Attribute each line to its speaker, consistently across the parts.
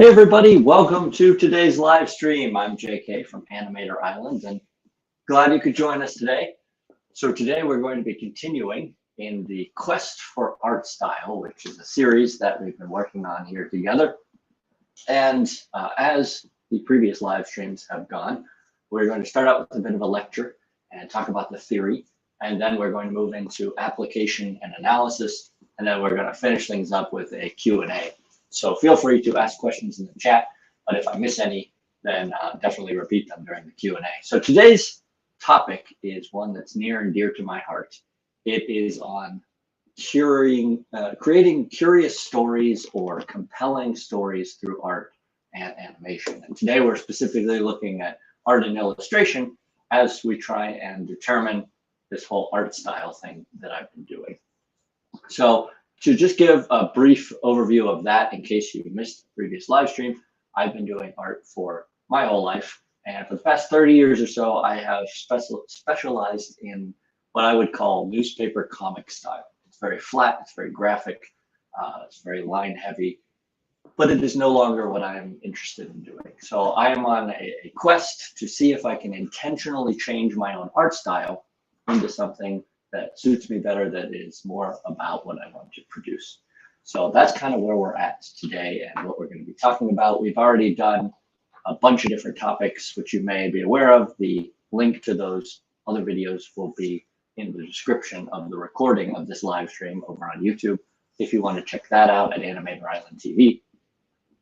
Speaker 1: Hey everybody, welcome to today's live stream. I'm JK from Animator Island and glad you could join us today. So today we're going to be continuing in the Quest for Art Style, which is a series that we've been working on here together. And as the previous live streams have gone, we're going to start out with a bit of a lecture and talk about the theory. And then we're going to move into application and analysis. And then we're going to finish things up with a Q&A. So feel free to ask questions in the chat, but if I miss any, then definitely repeat them during the Q&A. So today's topic is one that's near and dear to my heart. It is on creating curious stories or compelling stories through art and animation. And today we're specifically looking at art and illustration as we try and determine this whole art style thing that I've been doing. So to just give a brief overview of that, in case you missed the previous live stream, I've been doing art for my whole life. And for the past 30 years or so, I have specialized in what I would call newspaper comic style. It's very flat, it's very graphic, it's very line heavy, but it is no longer what I'm interested in doing. So I am on a quest to see if I can intentionally change my own art style into something that suits me better, that is more about what I want to produce. So that's kind of where we're at today and what we're going to be talking about. We've already done a bunch of different topics, which you may be aware of. The link to those other videos will be in the description of the recording of this live stream over on YouTube, if you want to check that out at Animator Island TV.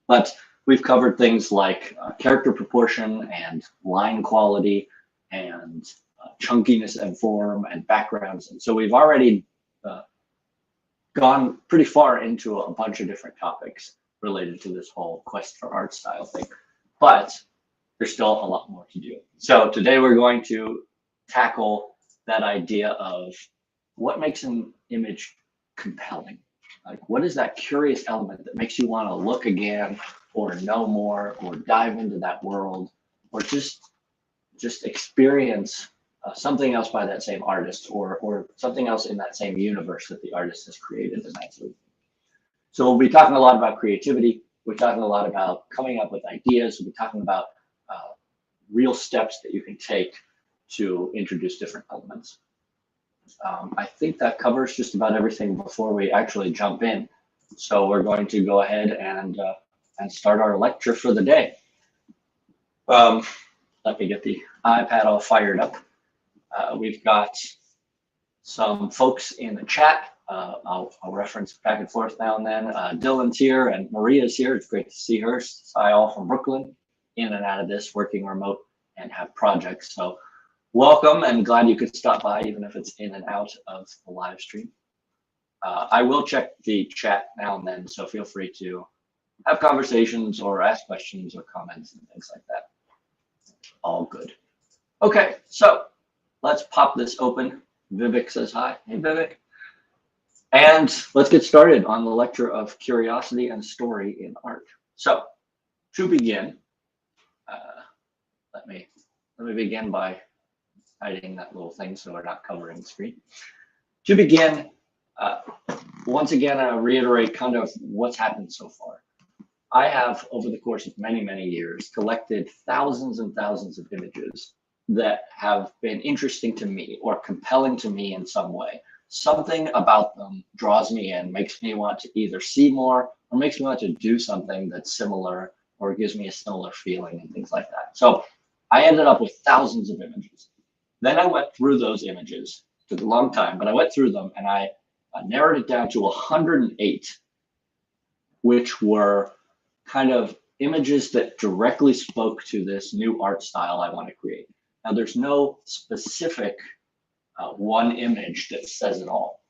Speaker 1: But we've covered things like character proportion and line quality and chunkiness and form and backgrounds. And so we've already gone pretty far into a bunch of different topics related to this whole quest for art style thing, but there's still a lot more to do. So today we're going to tackle that idea of what makes an image compelling. Like, what is that curious element that makes you want to look again or know more or dive into that world or just experience something else by that same artist or something else in that same universe that the artist has created and that sort of thing. So we'll be talking a lot about creativity. We're talking a lot about coming up with ideas. We'll be talking about real steps that you can take to introduce different elements. I think that covers just about everything before we actually jump in. So we're going to go ahead and start our lecture for the day. Let me get the iPad all fired up. We've got some folks in the chat. I'll reference back and forth now and then. Dylan's here and Maria's here. It's great to see her. Hi, all from Brooklyn, in and out of this, working remote and have projects. So welcome and glad you could stop by, even if it's in and out of the live stream. I will check the chat now and then, so feel free to have conversations or ask questions or comments and things like that. All good. Okay, so let's pop this open. Vivek says hi. Hey, Vivek. And let's get started on the lecture of curiosity and story in art. So to begin, let me begin by hiding that little thing so we're not covering the screen. To begin, once again, I reiterate kind of what's happened so far. I have, over the course of many, many years, collected thousands and thousands of images that have been interesting to me or compelling to me in some way. Something about them draws me in, makes me want to either see more or makes me want to do something that's similar or gives me a similar feeling and things like that. So I ended up with thousands of images. Then I went through those images. It took a long time, but I went through them and I narrowed it down to 108, which were kind of images that directly spoke to this new art style I want to create. Now, there's no specific one image that says it all.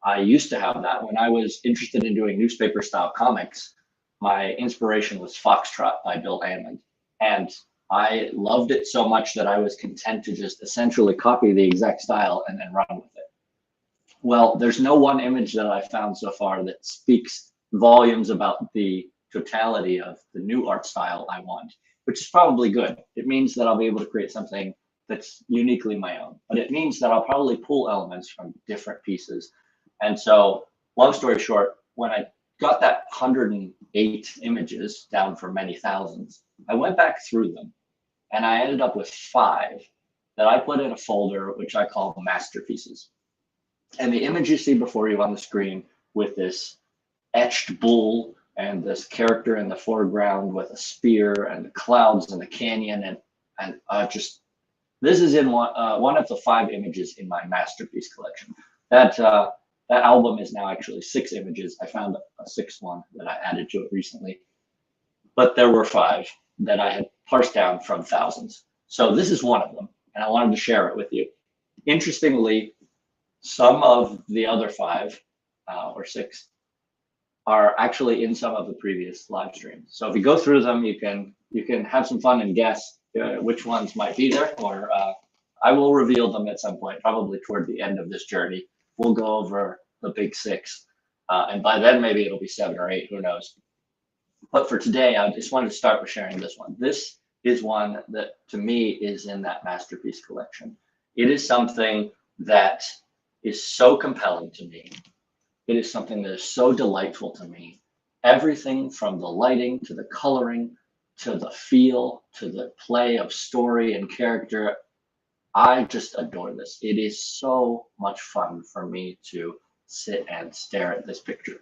Speaker 1: I used to have that. When I was interested in doing newspaper style comics, my inspiration was Foxtrot by Bill Hammond. And I loved it so much that I was content to just essentially copy the exact style and then run with it. Well, there's no one image that I've found so far that speaks volumes about the totality of the new art style I want, which is probably good. It means that I'll be able to create something that's uniquely my own, but it means that I'll probably pull elements from different pieces. And so, long story short, when I got that 108 images down from many thousands, I went back through them and I ended up with 5 that I put in a folder, which I call masterpieces. And the image you see before you on the screen with this etched bull and this character in the foreground with a spear and the clouds and the canyon and just, this is in one of the 5 images in my masterpiece collection. That album is now actually 6 images. I found a 6th one that I added to it recently, but there were 5 that I had parsed down from thousands. So this is one of them, and I wanted to share it with you. Interestingly, some of the other 5 or 6 are actually in some of the previous live streams. So if you go through them, you can have some fun and guess which ones might be there, or I will reveal them at some point, probably toward the end of this journey. We'll go over the big 6, and by then maybe it'll be 7 or 8, who knows. But for today, I just wanted to start with sharing this one. This is one that to me is in that masterpiece collection. It is something that is so compelling to me. It is something that is so delightful to me. Everything from the lighting to the coloring to the feel to the play of story and character. I just adore this. It is so much fun for me to sit and stare at this picture.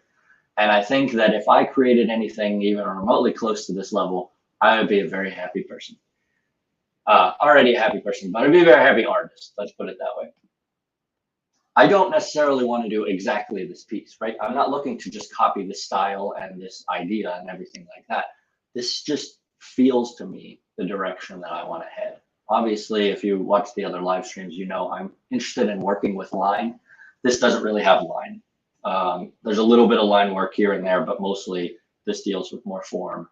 Speaker 1: And I think that if I created anything even remotely close to this level, I would be a very happy person. Already a happy person, but I'd be a very happy artist. Let's put it that way. I don't necessarily want to do exactly this piece, right? I'm not looking to just copy this style and this idea and everything like that. This just feels to me the direction that I want to head. Obviously, if you watch the other live streams, you know I'm interested in working with line. This doesn't really have line. There's a little bit of line work here and there, but mostly this deals with more form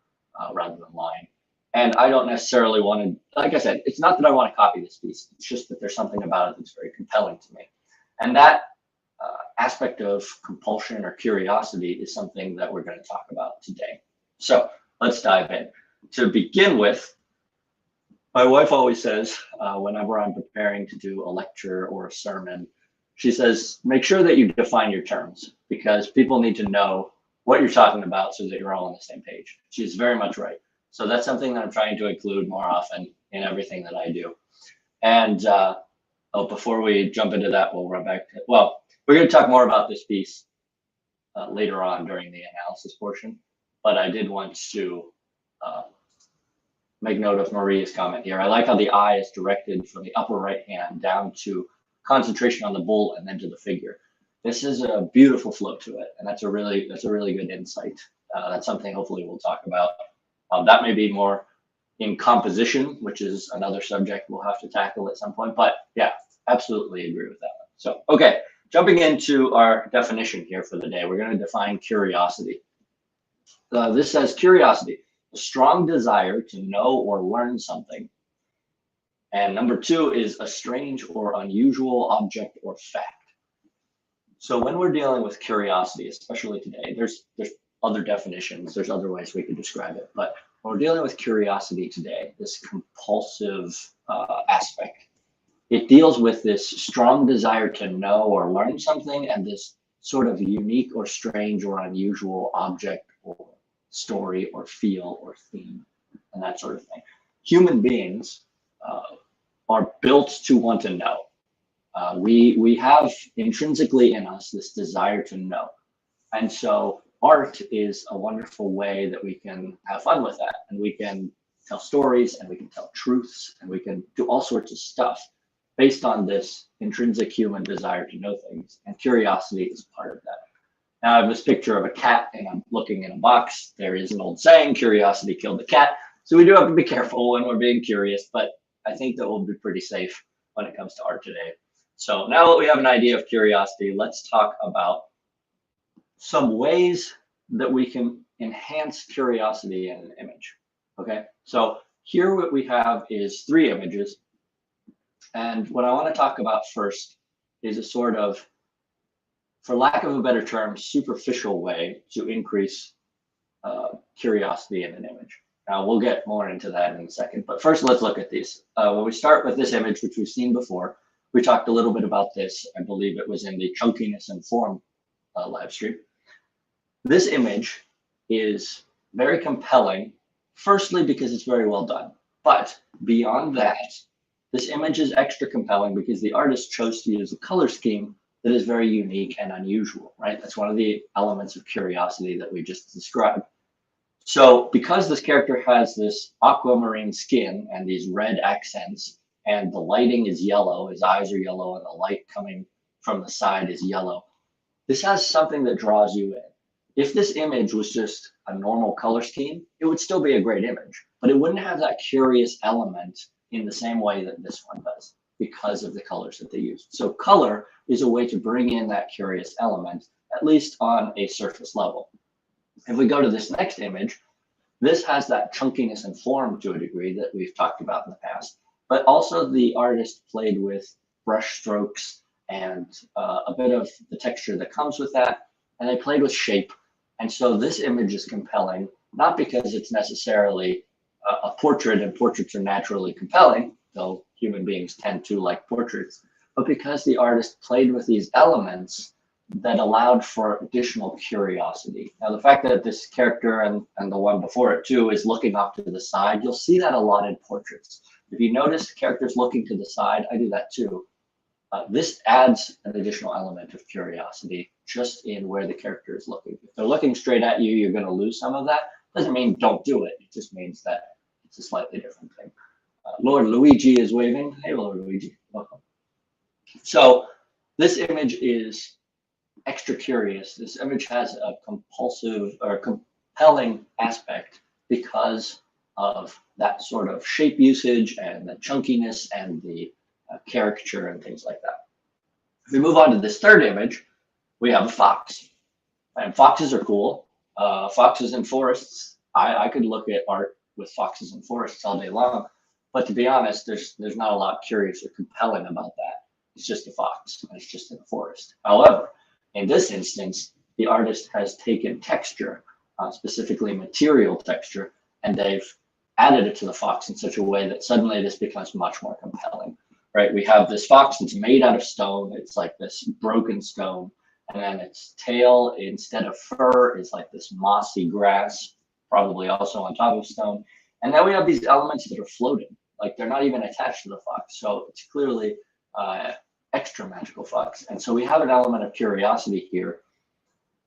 Speaker 1: rather than line. And I don't necessarily want to, like I said, it's not that I want to copy this piece. It's just that there's something about it that's very compelling to me. And that aspect of compulsion or curiosity is something that we're going to talk about today. So let's dive in. To begin with, my wife always says, whenever I'm preparing to do a lecture or a sermon, she says, make sure that you define your terms because people need to know what you're talking about so that you're all on the same page. She's very much right. So that's something that I'm trying to include more often in everything that I do. And before we jump into that, we'll run back to, well, we're going to talk more about this piece later on during the analysis portion, but I did want to make note of Maria's comment here. I like how the eye is directed from the upper right hand down to concentration on the bull and then to the figure. This is a beautiful flow to it, and that's a really good insight. That's something hopefully we'll talk about. That may be more in composition, which is another subject we'll have to tackle at some point. But yeah, absolutely agree with that one. So okay, jumping into our definition here for the day, we're going to define curiosity. This says curiosity, a strong desire to know or learn something. And number 2 is a strange or unusual object or fact. So when we're dealing with curiosity, especially today, there's other definitions, there's other ways we could describe it. But when we're dealing with curiosity today, this compulsive aspect, it deals with this strong desire to know or learn something and this sort of unique or strange or unusual object or story or feel or theme and that sort of thing. Human beings are built to want to know. We have intrinsically in us this desire to know. And so art is a wonderful way that we can have fun with that. And we can tell stories and we can tell truths and we can do all sorts of stuff based on this intrinsic human desire to know things. And curiosity is part of that. Now I have this picture of a cat and I'm looking in a box. There is an old saying, curiosity killed the cat. So we do have to be careful when we're being curious, but I think that we'll be pretty safe when it comes to art today. So now that we have an idea of curiosity, let's talk about some ways that we can enhance curiosity in an image. Okay, so here what we have is 3 images. And what I want to talk about first is a sort of, for lack of a better term, superficial way to increase curiosity in an image. Now we'll get more into that in a second, but first let's look at these. When we start with this image, which we've seen before, we talked a little bit about this. I believe it was in the chunkiness and form live stream. This image is very compelling, firstly because it's very well done. But beyond that, this image is extra compelling because the artist chose to use a color scheme that is very unique and unusual, right? That's one of the elements of curiosity that we just described. So because this character has this aquamarine skin and these red accents, and the lighting is yellow, his eyes are yellow, and the light coming from the side is yellow, this has something that draws you in. If this image was just a normal color scheme, it would still be a great image, but it wouldn't have that curious element in the same way that this one does because of the colors that they used. So color is a way to bring in that curious element, at least on a surface level. If we go to this next image, this has that chunkiness and form to a degree that we've talked about in the past, but also the artist played with brush strokes and a bit of the texture that comes with that, and they played with shape. And so this image is compelling, not because it's necessarily a portrait, and portraits are naturally compelling, though human beings tend to like portraits, but because the artist played with these elements that allowed for additional curiosity. Now, the fact that this character and the one before it too is looking off to the side, you'll see that a lot in portraits. If you notice characters looking to the side, I do that too. This adds an additional element of curiosity just in where the character is looking. If they're looking straight at you, you're going to lose some of that. Doesn't mean don't do it. It just means that it's a slightly different thing. Lord Luigi is waving. Hey, Lord Luigi, welcome. So this image is extra curious. This image has a compulsive or compelling aspect because of that sort of shape usage and the chunkiness and the caricature and things like that. If we move on to this third image, we have a fox. And foxes are cool. Foxes in forests, I could look at art with foxes in forests all day long, but to be honest, there's not a lot curious or compelling about that. It's just a fox, and it's just in a forest. However, in this instance, the artist has taken texture, specifically material texture, and they've added it to the fox in such a way that suddenly this becomes much more compelling, right? We have this fox that's made out of stone. It's like this broken stone. And then its tail, instead of fur, is like this mossy grass, probably also on top of stone. And then we have these elements that are floating, like they're not even attached to the fox. So it's clearly extra magical fox. And so we have an element of curiosity here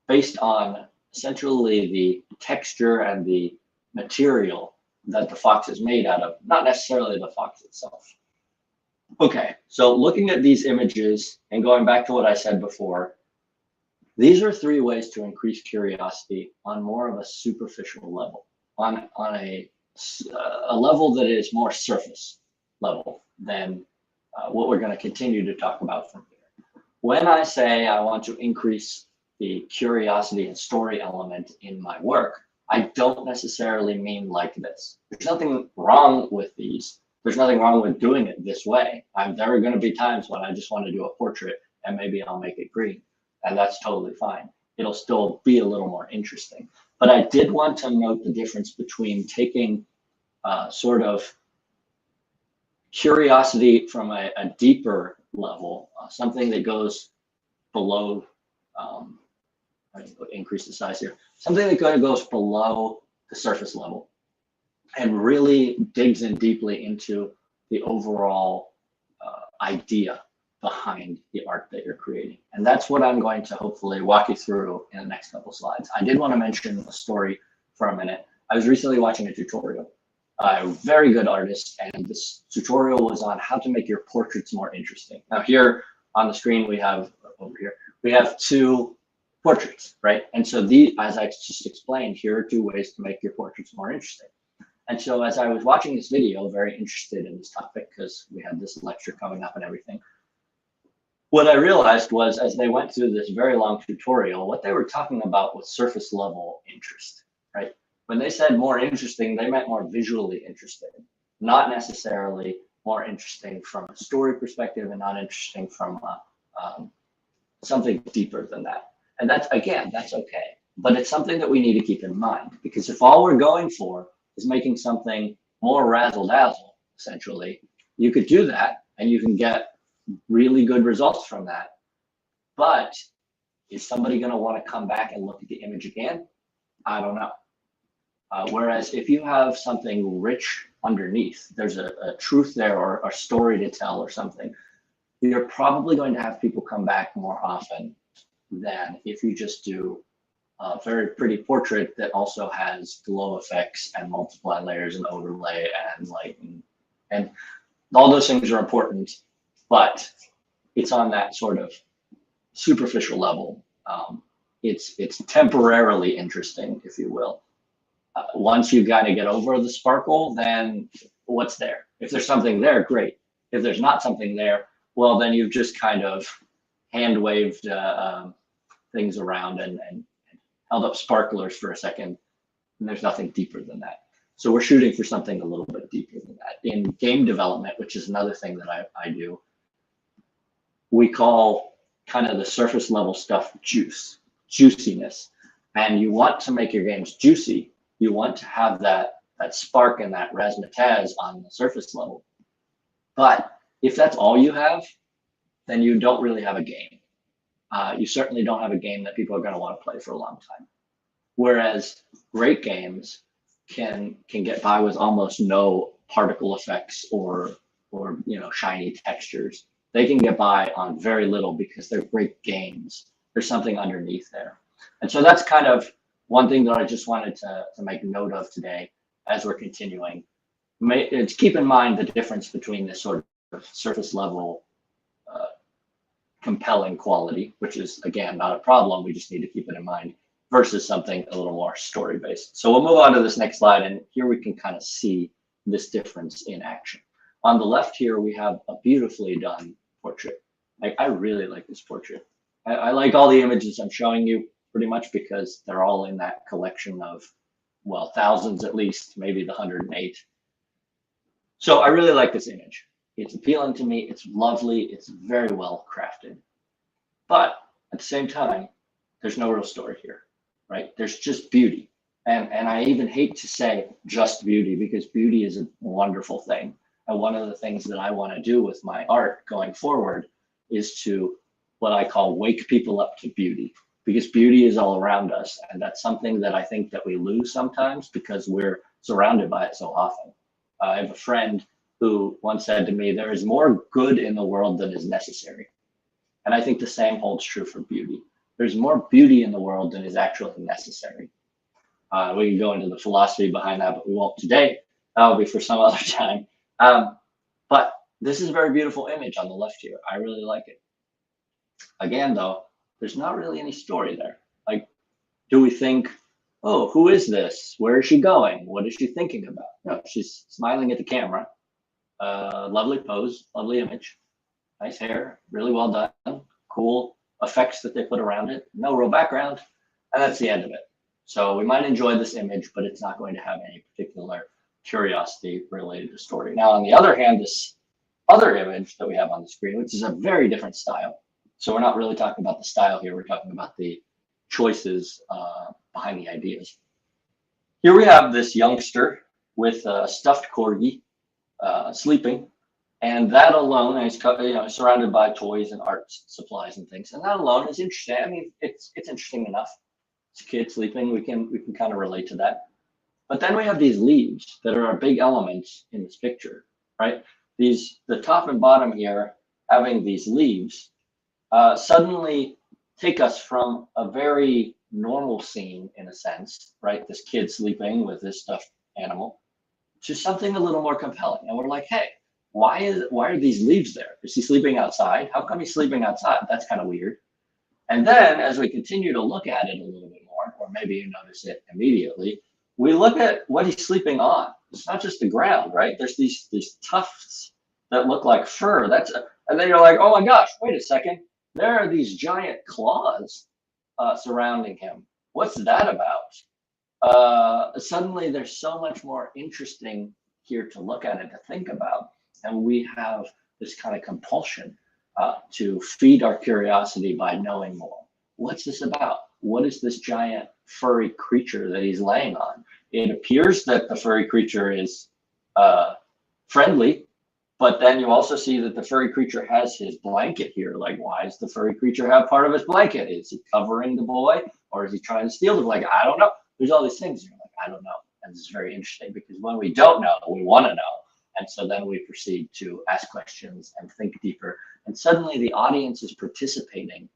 Speaker 1: based on essentially the texture and the material that the fox is made out of, not necessarily the fox itself. Okay, so looking at these images and going back to what I said before, these are three ways to increase curiosity on more of a superficial level, on a level that is more surface level than what we're going to continue to talk about from here. When I say I want to increase the curiosity and story element in my work, I don't necessarily mean like this. There's nothing wrong with these. There's nothing wrong with doing it this way. There are going to be times when I just want to do a portrait and maybe I'll make it green, and that's totally fine. It'll still be a little more interesting. But I did want to note the difference between taking sort of curiosity from a deeper level, something that goes below, increase the size here, something that kind of goes below the surface level and really digs in deeply into the overall idea behind the art that you're creating. And that's what I'm going to hopefully walk you through in the next couple slides. I did want to mention a story for a minute. I was recently watching a tutorial. A very good artist, and this tutorial was on how to make your portraits more interesting. Now here on the screen we have, over here, we have two portraits, right? And so as I just explained, here are two ways to make your portraits more interesting. And so as I was watching this video, very interested in this topic because we had this lecture coming up and everything, what I realized was as they went through this very long tutorial, what they were talking about was surface level interest, right? When they said more interesting, they meant more visually interesting, not necessarily more interesting from a story perspective and not interesting from something deeper than that. And that's, again, that's okay. But it's something that we need to keep in mind, because if all we're going for is making something more razzle-dazzle, essentially, you could do that and you can get really good results from that. But Is somebody going to want to come back and look at the image again? I don't know. Whereas if you have something rich underneath, there's a truth there or a story to tell or something, you're probably going to have people come back more often than if you just do a very pretty portrait that also has glow effects and multiply layers and overlay and light and all those things are important, but it's on that sort of superficial level. It's temporarily interesting, if you will. Once you got to get over the sparkle, then what's there? If there's something there, great. If there's not something there, well, then you've just kind of hand waved things around and held up sparklers for a second, and there's nothing deeper than that. So we're shooting for something a little bit deeper than that. In game development, which is another thing that I do, we call kind of the surface level stuff juiciness. And you want to make your games juicy. You want to have that spark and that razzmatazz on the surface level. But if that's all you have, then you don't really have a game. You certainly don't have a game that people are going to want to play for a long time. Whereas great games can get by with almost no particle effects or shiny textures. They can get by on very little because they're great games. There's something underneath there. And so that's kind of one thing that I just wanted to make note of today as we're continuing. It's keep in mind the difference between this sort of surface level compelling quality, which is, again, not a problem. We just need to keep it in mind, versus something a little more story based. So we'll move on to this next slide, and here we can kind of see this difference in action. On the left here, we have a beautifully done portrait. I really like this portrait. I like all the images I'm showing you pretty much because they're all in that collection of, well, thousands at least, maybe the 108. So I really like this image. It's appealing to me. It's lovely. It's very well crafted. But at the same time, there's no real story here, right? There's just beauty. And I even hate to say just beauty because beauty is a wonderful thing. And one of the things that I want to do with my art going forward is to what I call wake people up to beauty, because beauty is all around us. And that's something that I think that we lose sometimes because we're surrounded by it so often. I have a friend who once said to me, there is more good in the world than is necessary. And I think the same holds true for beauty. There's more beauty in the world than is actually necessary. We can go into the philosophy behind that, but we won't today. That'll be for some other time. But this is a very beautiful image on the left here. I really like it. Again, though, there's not really any story there. Like, do we think, oh, who is this? Where is she going? What is she thinking about? No, she's smiling at the camera. Lovely pose, lovely image, nice hair, really well done, cool effects that they put around it, no real background, and that's the end of it. So we might enjoy this image, but it's not going to have any particular curiosity related to story. Now, on the other hand, this other image that we have on the screen, which is a very different style. So we're not really talking about the style here, we're talking about the choices behind the ideas. Here we have this youngster with a stuffed corgi sleeping, and that alone is surrounded by toys and art supplies and things, and that alone is interesting. I mean, it's interesting enough. It's a kid sleeping. We can kind of relate to that. But then we have these leaves that are a big element in this picture, right? The top and bottom here having these leaves suddenly take us from a very normal scene in a sense, right? This kid sleeping with this stuffed animal, to something a little more compelling. And we're like, hey, why are these leaves there? Is he sleeping outside? How come he's sleeping outside? That's kind of weird. And then as we continue to look at it a little bit more, or maybe you notice it immediately, we look at what he's sleeping on. It's not just the ground, right? There's these tufts that look like fur. And then you're like, oh my gosh, wait a second. There are these giant claws surrounding him. What's that about? Suddenly there's so much more interesting here to look at and to think about. And we have this kind of compulsion to feed our curiosity by knowing more. What's this about? What is this giant furry creature that he's laying on? It appears that the furry creature is friendly. But then you also see that the furry creature has his blanket here. Like, why does the furry creature have part of his blanket? Is he covering the boy, or is he trying to steal the blanket? I don't know. There's all these things. You're like, I don't know. And this is very interesting because when we don't know, we want to know. And so then we proceed to ask questions and think deeper. And suddenly the audience is participating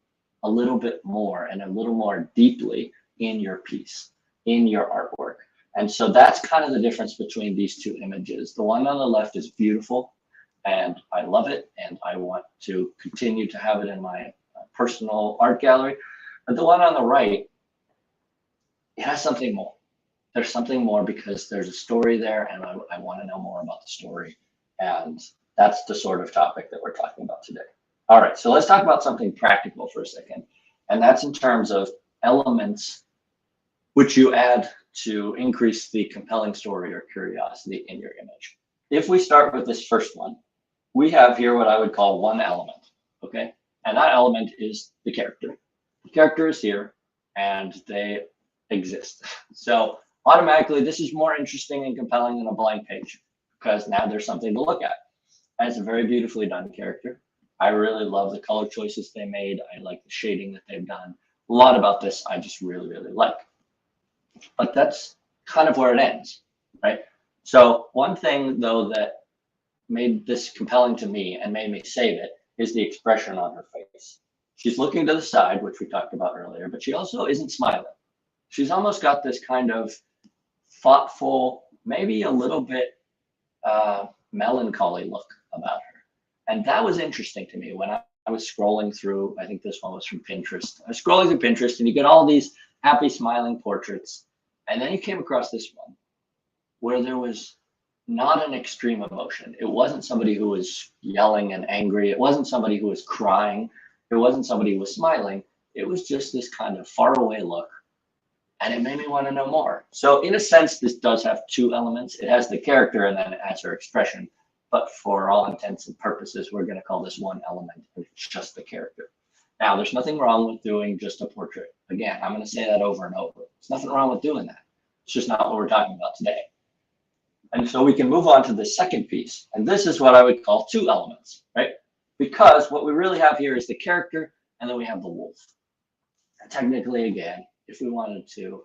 Speaker 1: a little bit more and a little more deeply in your piece, in your artwork. And so that's kind of the difference between these two images. The one on the left is beautiful, and I love it, and I want to continue to have it in my personal art gallery. But the one on the right, it has something more. There's something more because there's a story there, and I want to know more about the story. And that's the sort of topic that we're talking about today. All right, so let's talk about something practical for a second. And that's in terms of elements which you add to increase the compelling story or curiosity in your image. If we start with this first one, we have here what I would call one element, okay? And that element is the character. The character is here, and they exist. So automatically, this is more interesting and compelling than a blank page because now there's something to look at. And it's a very beautifully done character. I really love the color choices they made. I like the shading that they've done. A lot about this I just really, really like. But that's kind of where it ends, right? So one thing, though, that made this compelling to me and made me save it is the expression on her face. She's looking to the side, which we talked about earlier, but she also isn't smiling. She's almost got this kind of thoughtful, maybe a little bit melancholy look about her. And that was interesting to me when I was scrolling through, I think this one was from Pinterest. I was scrolling through Pinterest and you get all these happy smiling portraits. And then you came across this one where there was not an extreme emotion. It wasn't somebody who was yelling and angry. It wasn't somebody who was crying. It wasn't somebody who was smiling. It was just this kind of faraway look. And it made me want to know more. So in a sense, this does have two elements. It has the character and then it has her expression. But for all intents and purposes, we're going to call this one element. It's just the character. Now, there's nothing wrong with doing just a portrait. Again, I'm going to say that over and over. There's nothing wrong with doing that. It's just not what we're talking about today. And so we can move on to the second piece. And this is what I would call two elements, right? Because what we really have here is the character, and then we have the wolf. And technically, again, if we wanted to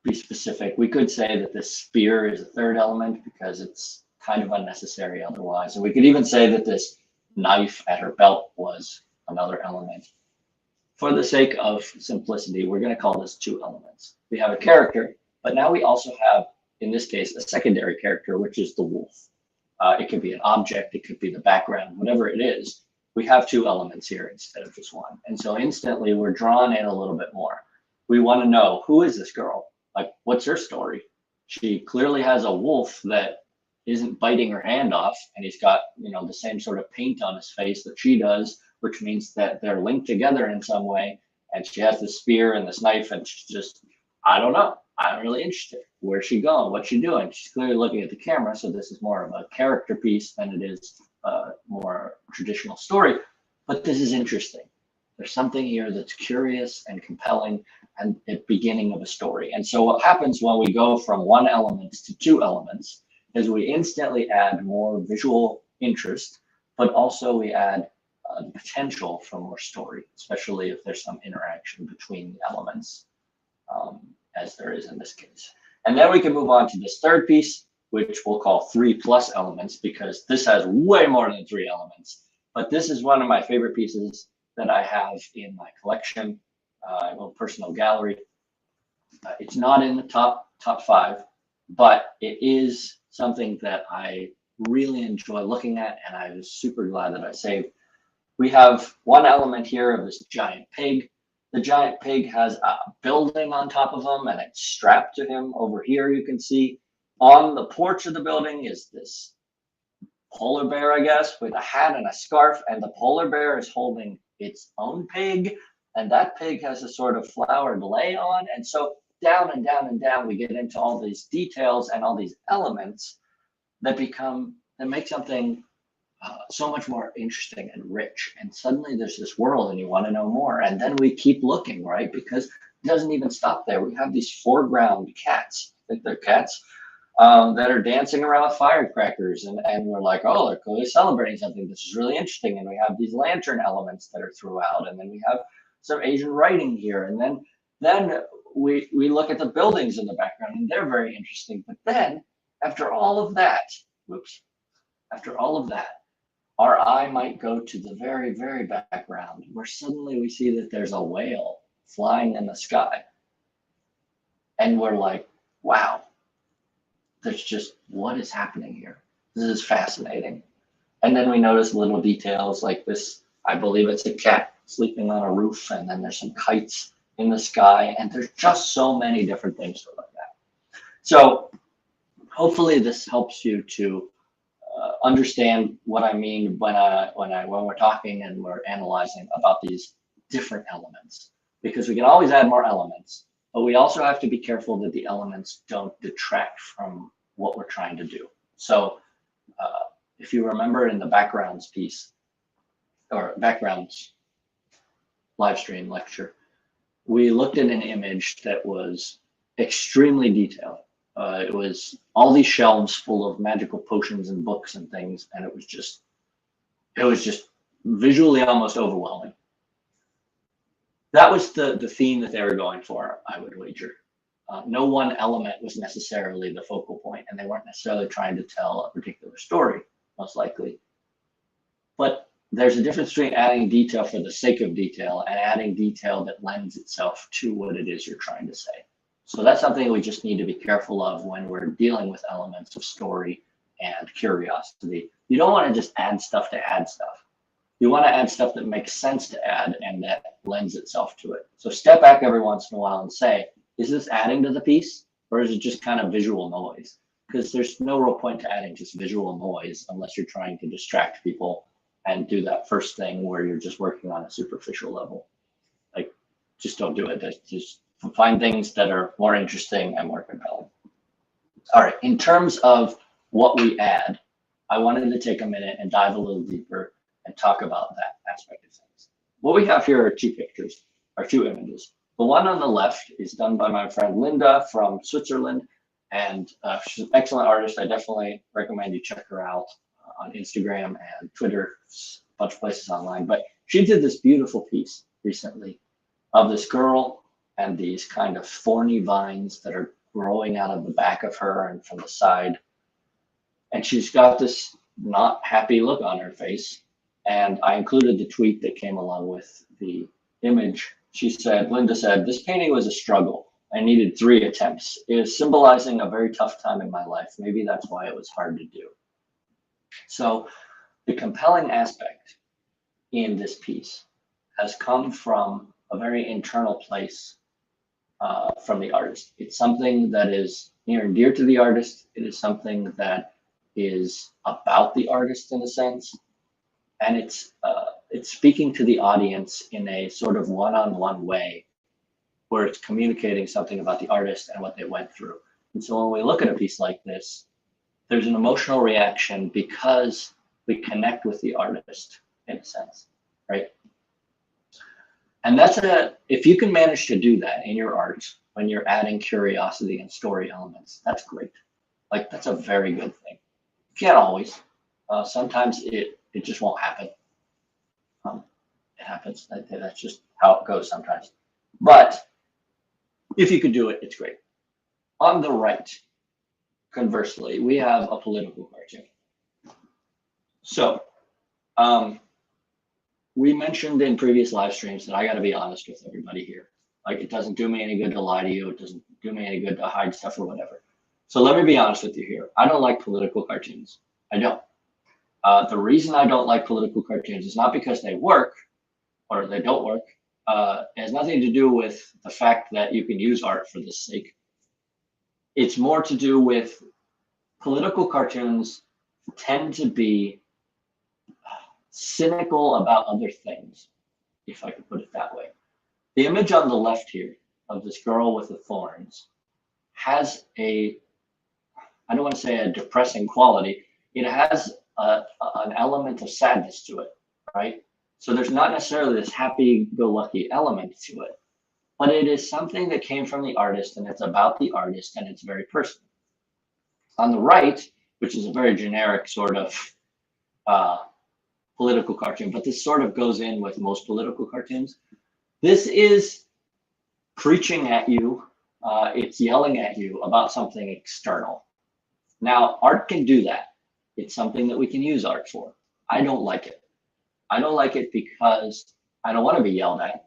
Speaker 1: be specific, we could say that this spear is a third element because it's kind of unnecessary otherwise. And we could even say that this knife at her belt was another element. For the sake of simplicity, we're going to call this two elements. We have a character, but now we also have, in this case, a secondary character, which is the wolf. It could be an object, it could be the background, whatever it is. We have two elements here instead of just one. And so instantly we're drawn in a little bit more. We want to know, who is this girl? Like, what's her story? She clearly has a wolf that isn't biting her hand off, and he's got, you know, the same sort of paint on his face that she does, which means that they're linked together in some way. And she has this spear and this knife, and she's just, I don't know. I'm really interested. Where's she going? What's she doing? She's clearly looking at the camera, so this is more of a character piece than it is a more traditional story. But this is interesting. There's something here that's curious and compelling and the beginning of a story. And so what happens when we go from one element to two elements is we instantly add more visual interest, but also we add the potential for more story, especially if there's some interaction between the elements, as there is in this case. And then we can move on to this third piece, which we'll call 3+ elements, because this has way more than 3 elements. But this is one of my favorite pieces that I have in my collection, a little personal gallery. It's not in the top 5, but it is something that I really enjoy looking at, and I was super glad that I saved. We have one element here of this giant pig. The giant pig has a building on top of him, and it's strapped to him. Over here, you can see on the porch of the building is this polar bear, I guess, with a hat and a scarf, and the polar bear is holding its own pig, and that pig has a sort of flowered lei on. And so down and down and down, we get into all these details and all these elements that make something so much more interesting and rich. And suddenly there's this world and you want to know more. And then we keep looking, right? Because it doesn't even stop there. We have these foreground cats. I think they're cats. that are dancing around with firecrackers, and we're like, oh, they're clearly celebrating something. This is really interesting. And we have these lantern elements that are throughout, and then we have some Asian writing here, and then we look at the buildings in the background, and they're very interesting. But then after all of that, whoops, after all of that, our eye might go to the very, very background where suddenly we see that there's a whale flying in the sky. And we're like, wow, there's just, what is happening here? This is fascinating. And then we notice little details like this. I believe it's a cat sleeping on a roof, and then there's some kites in the sky, and there's just so many different things to look at. So hopefully this helps you to understand what I mean when we're talking and we're analyzing about these different elements, because we can always add more elements, but we also have to be careful that the elements don't detract from what we're trying to do. So if you remember in the backgrounds piece or backgrounds live stream lecture, we looked at an image that was extremely detailed. It was all these shelves full of magical potions and books and things, and it was just visually almost overwhelming. That was the theme that they were going for, I would wager. No one element was necessarily the focal point, and they weren't necessarily trying to tell a particular story, most likely. But there's a difference between adding detail for the sake of detail and adding detail that lends itself to what it is you're trying to say. So that's something we just need to be careful of when we're dealing with elements of story and curiosity. You don't want to just add stuff to add stuff. You want to add stuff that makes sense to add and that lends itself to it. So step back every once in a while and say, is this adding to the piece, or is it just kind of visual noise? Because there's no real point to adding just visual noise unless you're trying to distract people and do that first thing where you're just working on a superficial level. Like, just don't do it. Just find things that are more interesting and more compelling. All right, in terms of what we add, I wanted to take a minute and dive a little deeper and talk about that aspect of things. What we have here are two pictures, or two images. The one on the left is done by my friend Linda from Switzerland, and she's an excellent artist. I definitely recommend you check her out on Instagram and Twitter, a bunch of places online. But she did this beautiful piece recently of this girl and these kind of thorny vines that are growing out of the back of her and from the side. And she's got this not happy look on her face. And I included the tweet that came along with the image. She said, Linda said, this painting was a struggle. I needed 3 attempts. It is symbolizing a very tough time in my life. Maybe that's why it was hard to do. So the compelling aspect in this piece has come from a very internal place from the artist. It's something that is near and dear to the artist. It is something that is about the artist in a sense. And it's speaking to the audience in a sort of one-on-one way where it's communicating something about the artist and what they went through. And so when we look at a piece like this, there's an emotional reaction because we connect with the artist in a sense, right? And if you can manage to do that in your art, when you're adding curiosity and story elements, that's great. Like, that's a very good thing. You can't always. Sometimes it just won't happen. It happens. That's just how it goes sometimes. But if you could do it, it's great. On the right, conversely, we have a political cartoon. So, we mentioned in previous live streams that I got to be honest with everybody here. Like, it doesn't do me any good to lie to you. It doesn't do me any good to hide stuff or whatever. So let me be honest with you here. I don't like political cartoons. I don't. The reason I don't like political cartoons is not because they work or they don't work. It has nothing to do with the fact that you can use art for this sake. It's more to do with political cartoons tend to be cynical about other things, if I could put it that way. The image on the left here of this girl with the thorns has I don't want to say a depressing quality. It has an element of sadness to it, right? So there's not necessarily this happy-go-lucky element to it, but it is something that came from the artist, and it's about the artist, and it's very personal. On the right, which is a very generic sort of political cartoon, but this sort of goes in with most political cartoons. This is preaching at you, it's yelling at you about something external. Now, art can do that. It's something that we can use art for. I don't like it. I don't like it because I don't want to be yelled at.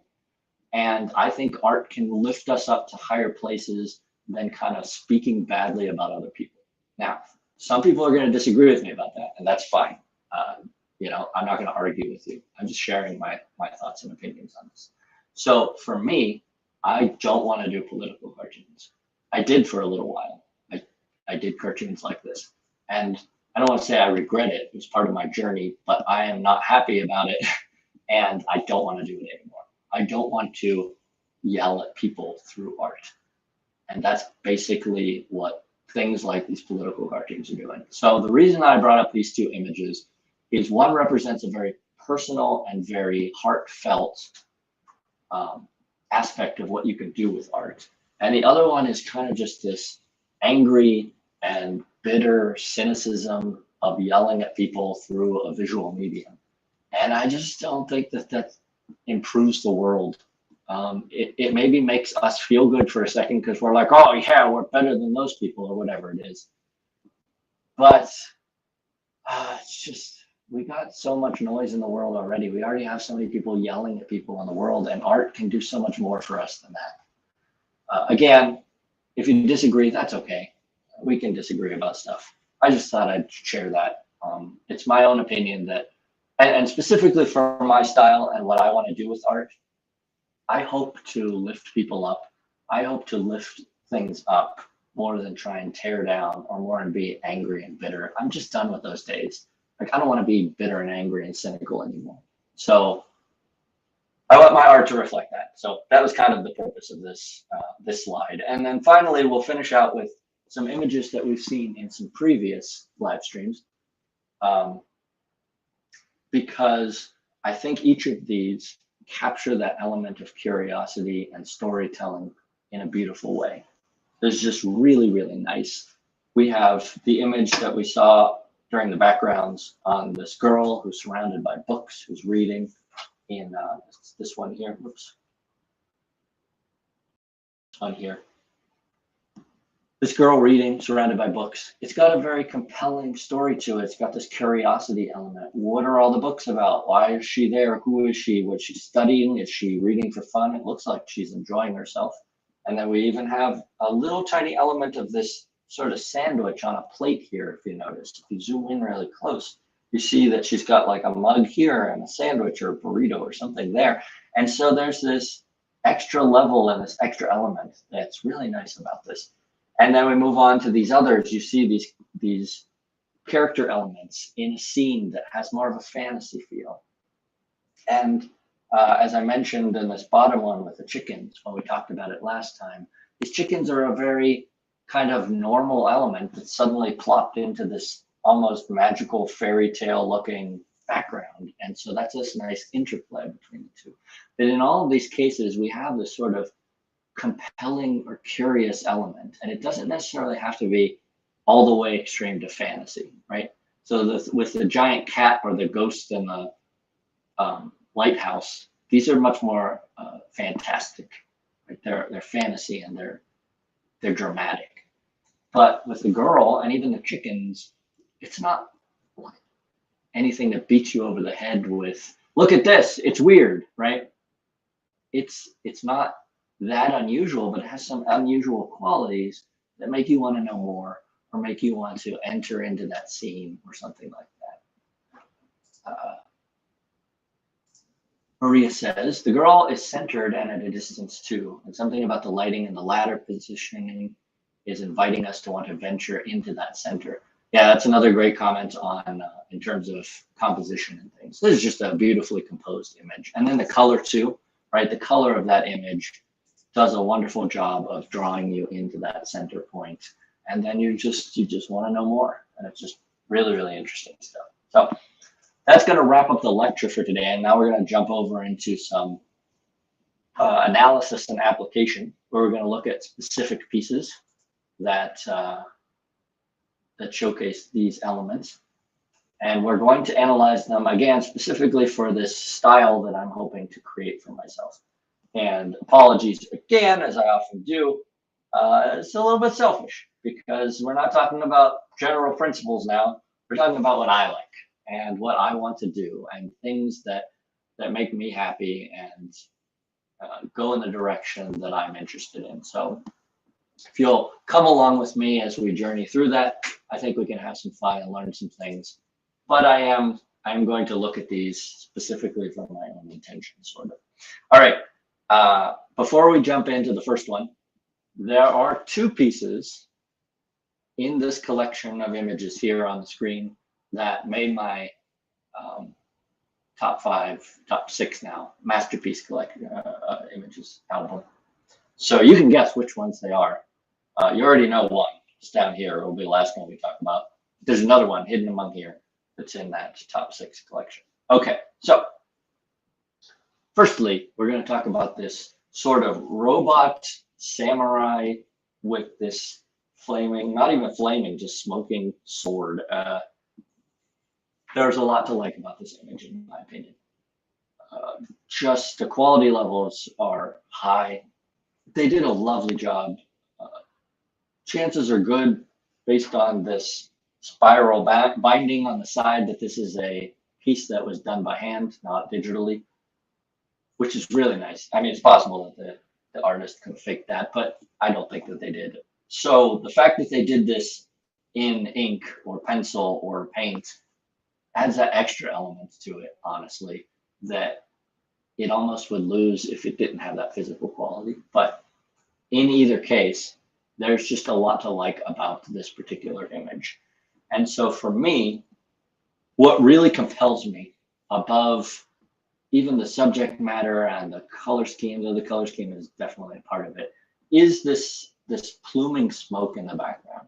Speaker 1: And I think art can lift us up to higher places than kind of speaking badly about other people. Now, some people are going to disagree with me about that, and that's fine. I'm not going to argue with you. I'm just sharing my thoughts and opinions on this. So for me, I don't want to do political cartoons. I did for a little while. I did cartoons like this. And I don't want to say I regret it. It was part of my journey, but I am not happy about it. And I don't want to do it anymore. I don't want to yell at people through art. And that's basically what things like these political cartoons are doing. So the reason I brought up these two images is one represents a very personal and very heartfelt aspect of what you can do with art. And the other one is kind of just this angry and bitter cynicism of yelling at people through a visual medium. And I just don't think that improves the world. It maybe makes us feel good for a second because we're like, oh yeah, we're better than those people or whatever it is. But it's just, we got so much noise in the world already. We already have so many people yelling at people in the world, and art can do so much more for us than that. Again, if you disagree, that's okay. We can disagree about stuff. I just thought I'd share that. It's my own opinion that, and specifically for my style and what I want to do with art, I hope to lift people up. I hope to lift things up more than try and tear down or more and be angry and bitter. I'm just done with those days. Like, I don't want to be bitter and angry and cynical anymore. So I want my art to reflect that. So that was kind of the purpose of this slide. And then finally, we'll finish out with some images that we've seen in some previous live streams. Because I think each of these capture that element of curiosity and storytelling in a beautiful way. It's just really, really nice. We have the image that we saw during the backgrounds on this girl who's surrounded by books, who's reading in this one here. Whoops. This one here. This girl reading, surrounded by books. It's got a very compelling story to it. It's got this curiosity element. What are all the books about? Why is she there? Who is she? What's she studying? Is she reading for fun? It looks like she's enjoying herself. And then we even have a little tiny element of this sort of sandwich on a plate here, if you notice. If you zoom in really close, you see that she's got like a mug here and a sandwich or a burrito or something there. And so there's this extra level and this extra element that's really nice about this. And then we move on to these others. You see these character elements in a scene that has more of a fantasy feel. And as I mentioned in this bottom one with the chickens, when we talked about it last time, these chickens are a very kind of normal element that suddenly plopped into this almost magical fairy tale looking background. And so that's this nice interplay between the two. But in all of these cases, we have this sort of compelling or curious element, and it doesn't necessarily have to be all the way extreme to fantasy, right? So with the giant cat or the ghost in the lighthouse, these are much more fantastic, right? They're fantasy and they're dramatic. But with the girl and even the chickens, it's not like anything that beats you over the head with, look at this, it's weird, right? It's not that unusual, but it has some unusual qualities that make you want to know more or make you want to enter into that scene or something like that. Maria says, the girl is centered and at a distance too, and something about the lighting and the ladder positioning is inviting us to want to venture into that center. Yeah, that's another great comment on in terms of composition and things. This is just a beautifully composed image. And then the color too, right? The color of that image does a wonderful job of drawing you into that center point. And then you just want to know more. And it's just really, really interesting stuff. So that's going to wrap up the lecture for today. And now we're going to jump over into some analysis and application, where we're going to look at specific pieces that that showcase these elements. And we're going to analyze them again, specifically for this style that I'm hoping to create for myself. And apologies again, as I often do, it's a little bit selfish because we're not talking about general principles now. We're talking about what I like and what I want to do and things that make me happy and go in the direction that I'm interested in. So if you'll come along with me as we journey through that, I think we can have some fun and learn some things. But I am going to look at these specifically for my own intentions, sort of. All right. Before we jump into the first one, there are two pieces in this collection of images here on the screen that made my top 6 now masterpiece collection images album. So you can guess which ones they are. You already know one. It's down here. It will be the last one we talk about. There's another one hidden among here that's in that top 6 collection. Okay, so firstly, we're going to talk about this sort of robot samurai with this flaming, not even flaming, just smoking sword. There's a lot to like about this image, in my opinion. Just the quality levels are high. They did a lovely job. Chances are good, based on this spiral binding on the side, that this is a piece that was done by hand, not digitally, which is really nice. I mean, it's possible that the artist could fake that, but I don't think that they did. So the fact that they did this in ink or pencil or paint adds that extra element to it, honestly, that it almost would lose if it didn't have that physical quality. But in either case, there's just a lot to like about this particular image. And so for me, what really compels me above even the subject matter and the color scheme, though the color scheme is definitely a part of it, is this pluming smoke in the background.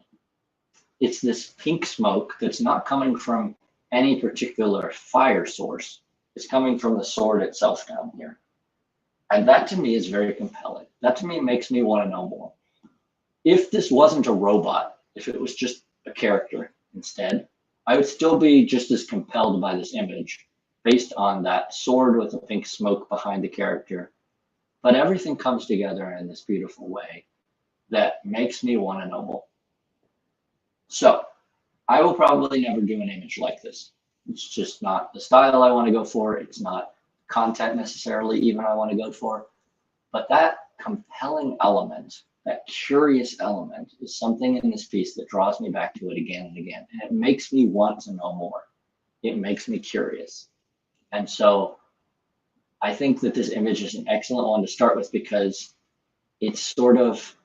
Speaker 1: It's this pink smoke that's not coming from any particular fire source. It's coming from the sword itself down here. And that to me is very compelling. That to me makes me want to know more. If this wasn't a robot, if it was just a character instead, I would still be just as compelled by this image based on that sword with the pink smoke behind the character. But everything comes together in this beautiful way that makes me want to know more. So I will probably never do an image like this. It's just not the style I want to go for. It's not content necessarily even I want to go for. But that compelling element, that curious element, is something in this piece that draws me back to it again and again. And it makes me want to know more. It makes me curious. And so I think that this image is an excellent one to start with because it's sort of,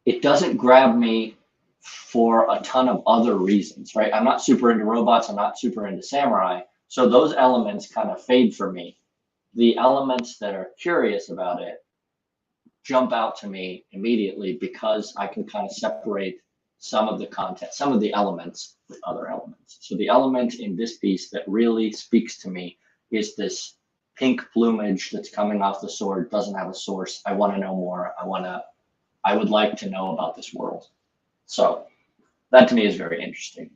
Speaker 1: it doesn't grab me for a ton of other reasons, right? I'm not super into robots. I'm not super into samurai. So those elements kind of fade for me. The elements that are curious about it jump out to me immediately because I can kind of separate some of the content, some of the elements with other elements. So the element in this piece that really speaks to me is this pink plumage that's coming off the sword, doesn't have a source. I want to know more. I would like to know about this world. So that to me is very interesting.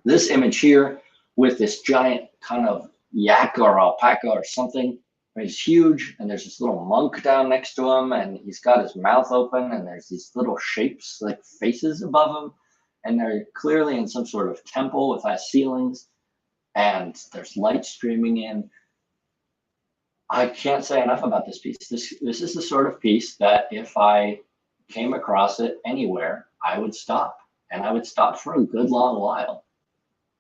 Speaker 1: This image here with this giant kind of yak or alpaca or something is huge, and there's this little monk down next to him, and he's got his mouth open, and there's these little shapes like faces above him, and they're clearly in some sort of temple with high ceilings, and there's light streaming in. I can't say enough about this piece. This is the sort of piece that if I came across it anywhere, I would stop, and I would stop for a good long while.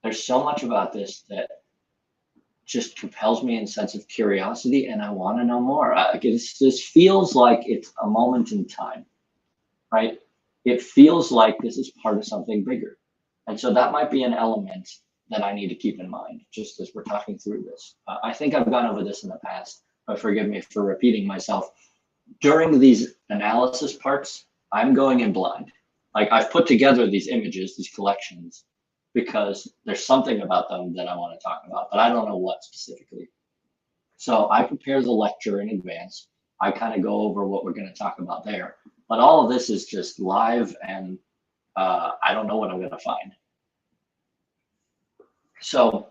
Speaker 1: There's so much about this that just compels me in a sense of curiosity, and I want to know more. This feels like it's a moment in time, right? It feels like this is part of something bigger. And so that might be an element that I need to keep in mind just as we're talking through this. I think I've gone over this in the past, but forgive me for repeating myself. During these analysis parts, I'm going in blind. Like, I've put together these images, these collections, because there's something about them that I want to talk about, but I don't know what specifically. So I prepare the lecture in advance. I kind of go over what we're going to talk about there. But all of this is just live, and I don't know what I'm going to find. So,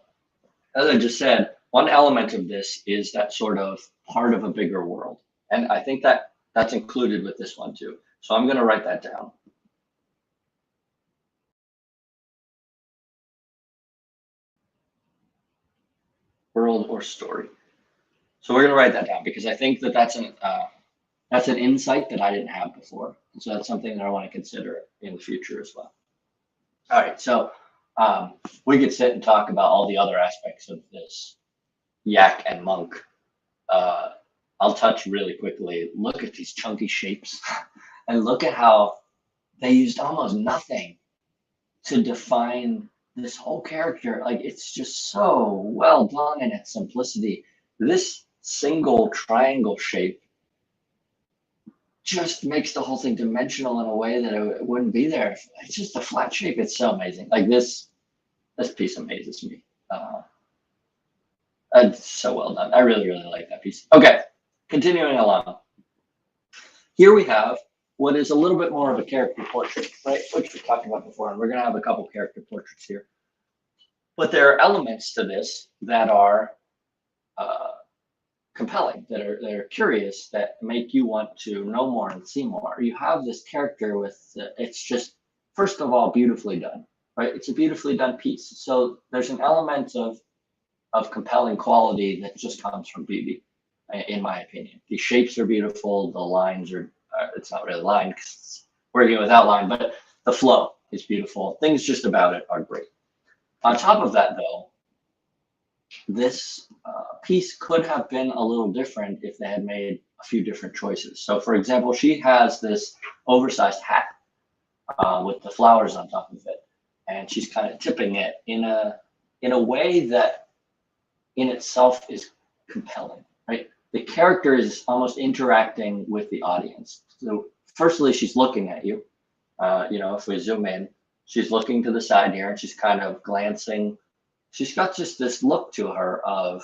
Speaker 1: as I just said, one element of this is that sort of part of a bigger world. And I think that that's included with this one too. So I'm going to write that down. World or story. So we're going to write that down because I think that that's an insight that I didn't have before. And so that's something that I want to consider in the future as well. All right. So we could sit and talk about all the other aspects of this yak and monk. I'll touch really quickly. Look at these chunky shapes and look at how they used almost nothing to define this whole character. Like, it's just so well done in its simplicity. This single triangle shape just makes the whole thing dimensional in a way that it wouldn't be there. It's just a flat shape. It's so amazing. Like, this piece amazes me. It's so well done. I really, really like that piece. Okay, continuing along. Here we have what is a little bit more of a character portrait, right? Which we talked about before, and we're going to have a couple character portraits here. But there are elements to this that are compelling, that are curious, that make you want to know more and see more. You have this character with, it's just, first of all, beautifully done, right? It's a beautifully done piece. So there's an element of compelling quality that just comes from beauty, in my opinion. The shapes are beautiful. The lines are, it's not really line because it's working with outline, but the flow is beautiful. Things just about it are great. On top of that, though, this piece could have been a little different if they had made a few different choices. So, for example, she has this oversized hat with the flowers on top of it, and she's kind of tipping it in a way that in itself is compelling, right? The character is almost interacting with the audience. So, firstly, she's looking at you. If we zoom in, she's looking to the side here, and she's kind of glancing. She's got just this look to her of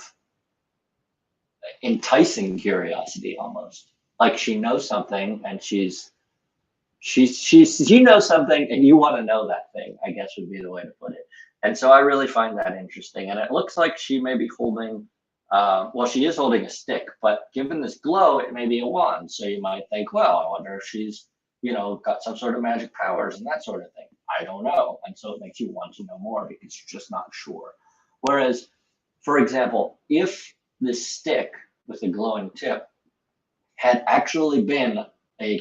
Speaker 1: enticing curiosity, almost like she knows something, and she knows something, and you want to know that thing, I guess would be the way to put it. And so I really find that interesting. And it looks like she may be holding, she is holding a stick, but given this glow, it may be a wand. So you might think, well, I wonder if she's, got some sort of magic powers and that sort of thing. I don't know. And so it makes you want to know more because you're just not sure. Whereas, for example, if this stick with the glowing tip had actually been a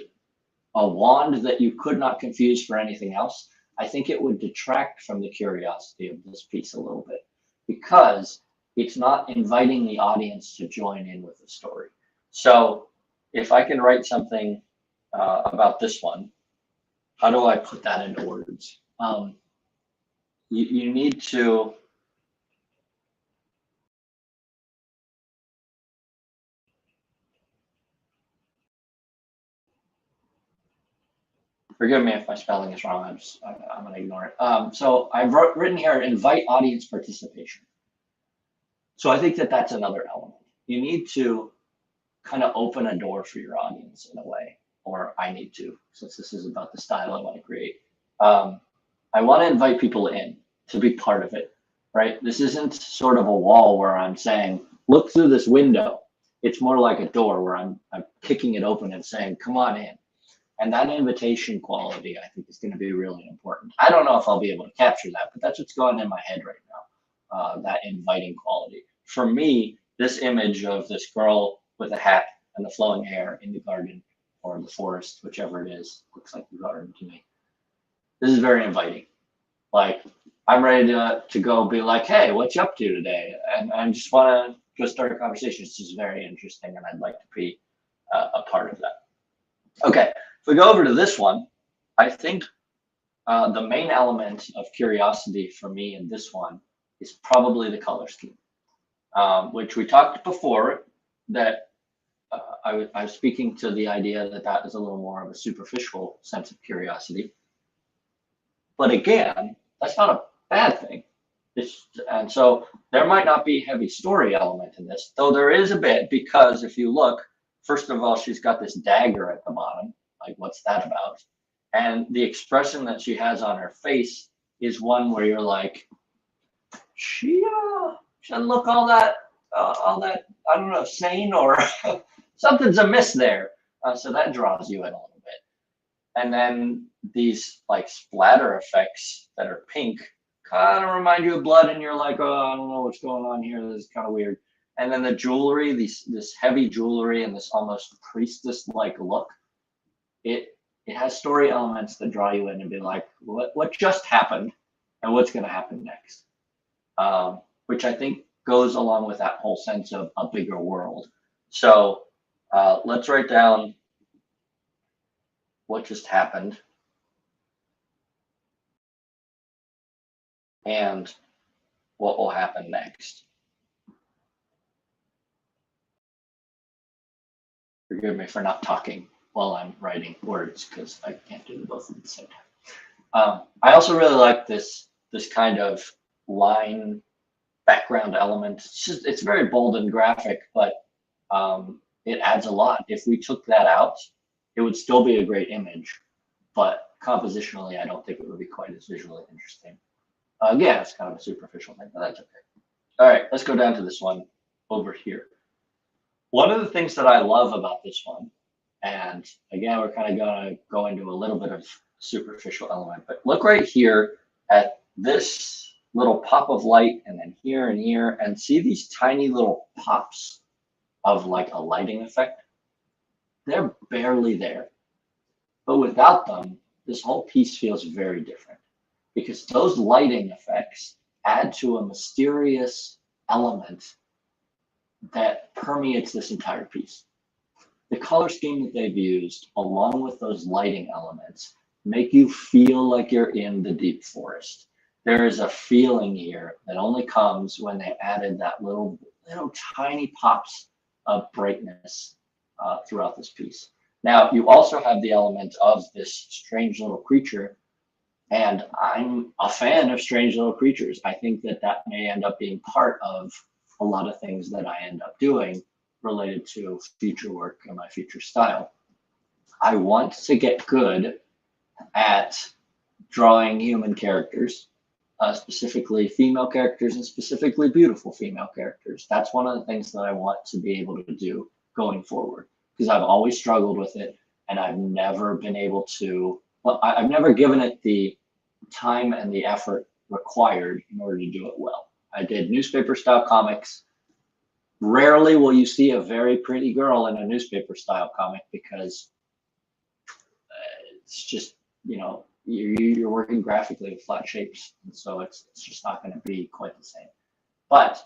Speaker 1: wand that you could not confuse for anything else, I think it would detract from the curiosity of this piece a little bit because it's not inviting the audience to join in with the story. So if I can write something about this one, how do I put that into words? You need to forgive me if my spelling is wrong. I'm going to ignore it. So I've written here, invite audience participation. So I think that that's another element. You need to kind of open a door for your audience in a way, or I need to, since this is about the style I want to create. I want to invite people in to be part of it, right? This isn't sort of a wall where I'm saying, look through this window. It's more like a door where I'm kicking it open and saying, come on in. And that invitation quality, I think, is going to be really important. I don't know if I'll be able to capture that, but that's what's going in my head right now, that inviting quality. For me, this image of this girl with a hat and the flowing hair in the garden or the forest, whichever it is, looks like the garden to me. This is very inviting. Like, I'm ready to go be like, hey, what you up to today? And I just want to go start a conversation. It's just very interesting, and I'd like to be a part of that. Okay, if we go over to this one, I think the main element of curiosity for me in this one is probably the color scheme, which we talked before that I was speaking to the idea that is a little more of a superficial sense of curiosity. But again, that's not a bad thing. And so there might not be a heavy story element in this, though there is a bit, because if you look, first of all, she's got this dagger at the bottom, Like, what's that about? And the expression that she has on her face is one where you're like, she doesn't look all that, I don't know, sane, or something's amiss there. So that draws you in a little bit. And then these like splatter effects that are pink kind of remind you of blood, and you're like, oh, I don't know what's going on here. This is kind of weird. And then the jewelry, this heavy jewelry and this almost priestess-like look, it has story elements that draw you in and be like, what just happened, and what's going to happen next? Which I think goes along with that whole sense of a bigger world. So let's write down what just happened and what will happen next. Forgive me for not talking while I'm writing words, because I can't do both at the same time. I also really like this kind of line background element. It's very bold and graphic, but it adds a lot. If we took that out, it would still be a great image, but compositionally, I don't think it would be quite as visually interesting. Again, it's kind of a superficial thing, but that's okay. All right, let's go down to this one over here. One of the things that I love about this one, and again, we're kind of going to go into a little bit of superficial element, but look right here at this little pop of light, and then here and here, and see these tiny little pops of like a lighting effect? They're barely there. But without them, this whole piece feels very different, because those lighting effects add to a mysterious element that permeates this entire piece. The color scheme that they've used, along with those lighting elements, make you feel like you're in the deep forest. There is a feeling here that only comes when they added that little tiny pops of brightness throughout this piece. Now, you also have the element of this strange little creature, and I'm a fan of strange little creatures. I think that may end up being part of a lot of things that I end up doing related to future work and my future style. I want to get good at drawing human characters, specifically female characters, and specifically beautiful female characters. That's one of the things that I want to be able to do going forward, because I've always struggled with it, and I've never been able to, well, I've never given it the time and the effort required in order to do it well. I did newspaper style comics. Rarely will you see a very pretty girl in a newspaper style comic, because it's just, you're working graphically with flat shapes, and so it's just not going to be quite the same. But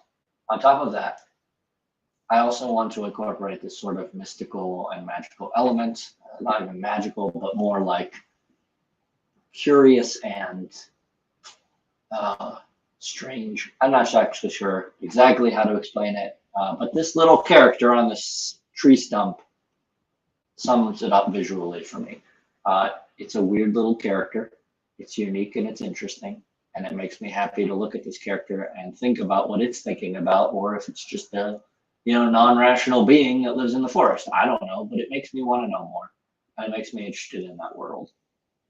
Speaker 1: on top of that, I also want to incorporate this sort of mystical and magical element, not even magical, but more like curious and strange. I'm not actually sure exactly how to explain it, but this little character on this tree stump sums it up visually for me. It's a weird little character. It's unique and it's interesting, and it makes me happy to look at this character and think about what it's thinking about, or if it's just a non-rational being that lives in the forest. I don't know, but it makes me want to know more, and it makes me interested in that world.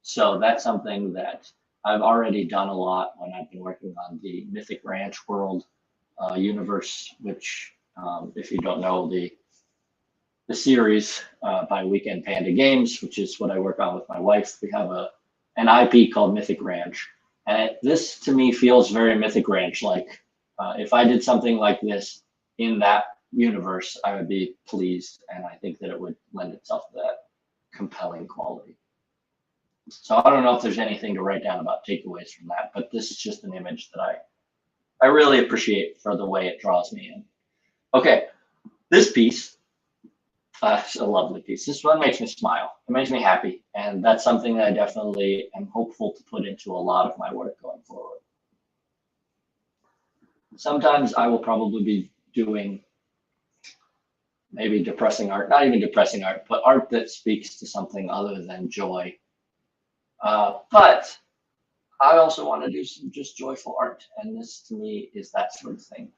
Speaker 1: So that's something that I've already done a lot when I've been working on the Mythic Ranch world universe, which, if you don't know, the series by Weekend Panda Games, which is what I work on with my wife. We have an IP called Mythic Ranch, and this to me feels very Mythic Ranch like. If I did something like this in that universe, I would be pleased, and I think that it would lend itself to that compelling quality. So I don't know if there's anything to write down about takeaways from that, but this is just an image that I really appreciate for the way it draws me in. Okay, this piece. It's a lovely piece. This one makes me smile. It makes me happy. And that's something that I definitely am hopeful to put into a lot of my work going forward. Sometimes I will probably be doing maybe depressing art, not even depressing art, but art that speaks to something other than joy. But I also want to do some just joyful art. And this to me is that sort of thing.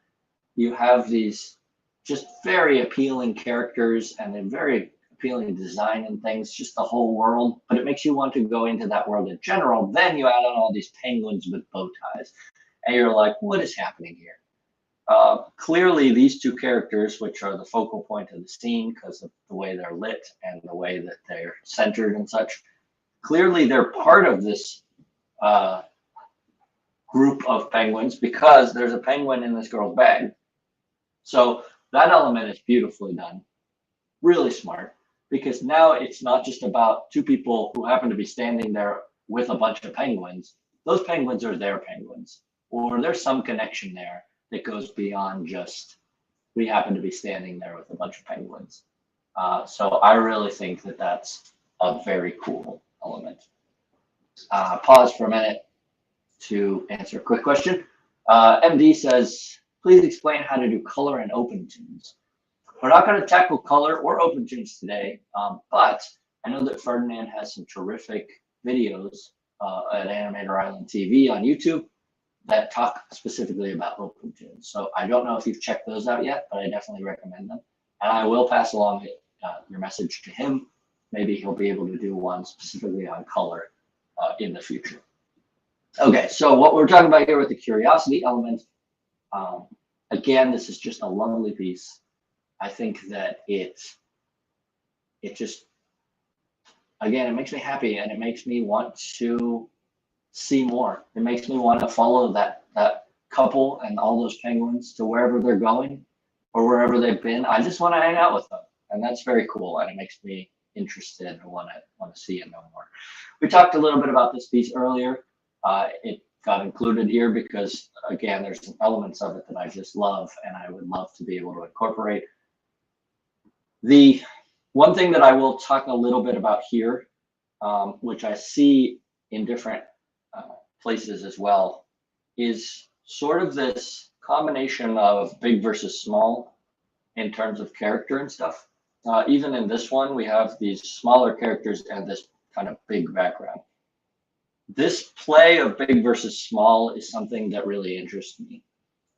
Speaker 1: You have these just very appealing characters and a very appealing design and things, just the whole world, but it makes you want to go into that world in general. Then you add on all these penguins with bow ties, and you're like, what is happening here? Clearly, these two characters, which are the focal point of the scene because of the way they're lit and the way that they're centered and such, clearly they're part of this group of penguins because there's a penguin in this girl's bag. So that element is beautifully done, really smart, because now it's not just about two people who happen to be standing there with a bunch of penguins. Those penguins are their penguins, or there's some connection there that goes beyond just we happen to be standing there with a bunch of penguins. So I really think that that's a very cool element. Pause for a minute to answer a quick question. MD says, please explain how to do color and open tunes. We're not going to tackle color or open tunes today, but I know that Ferdinand has some terrific videos at Animator Island TV on YouTube that talk specifically about open tunes. So I don't know if you've checked those out yet, but I definitely recommend them. And I will pass along your message to him. Maybe he'll be able to do one specifically on color in the future. Okay, so what we're talking about here with the curiosity element, again, this is just a lovely piece. I think that it just, again, it makes me happy and it makes me want to see more. It makes me want to follow that couple and all those penguins to wherever they're going or wherever they've been. I just want to hang out with them, and that's very cool. And it makes me interested and want to see and know more. We talked a little bit about this piece earlier. It got included here because, again, there's some elements of it that I just love, and I would love to be able to incorporate. The one thing that I will talk a little bit about here, which I see in different places as well, is sort of this combination of big versus small in terms of character and stuff. Even in this one, we have these smaller characters and this kind of big background. This play of big versus small is something that really interests me.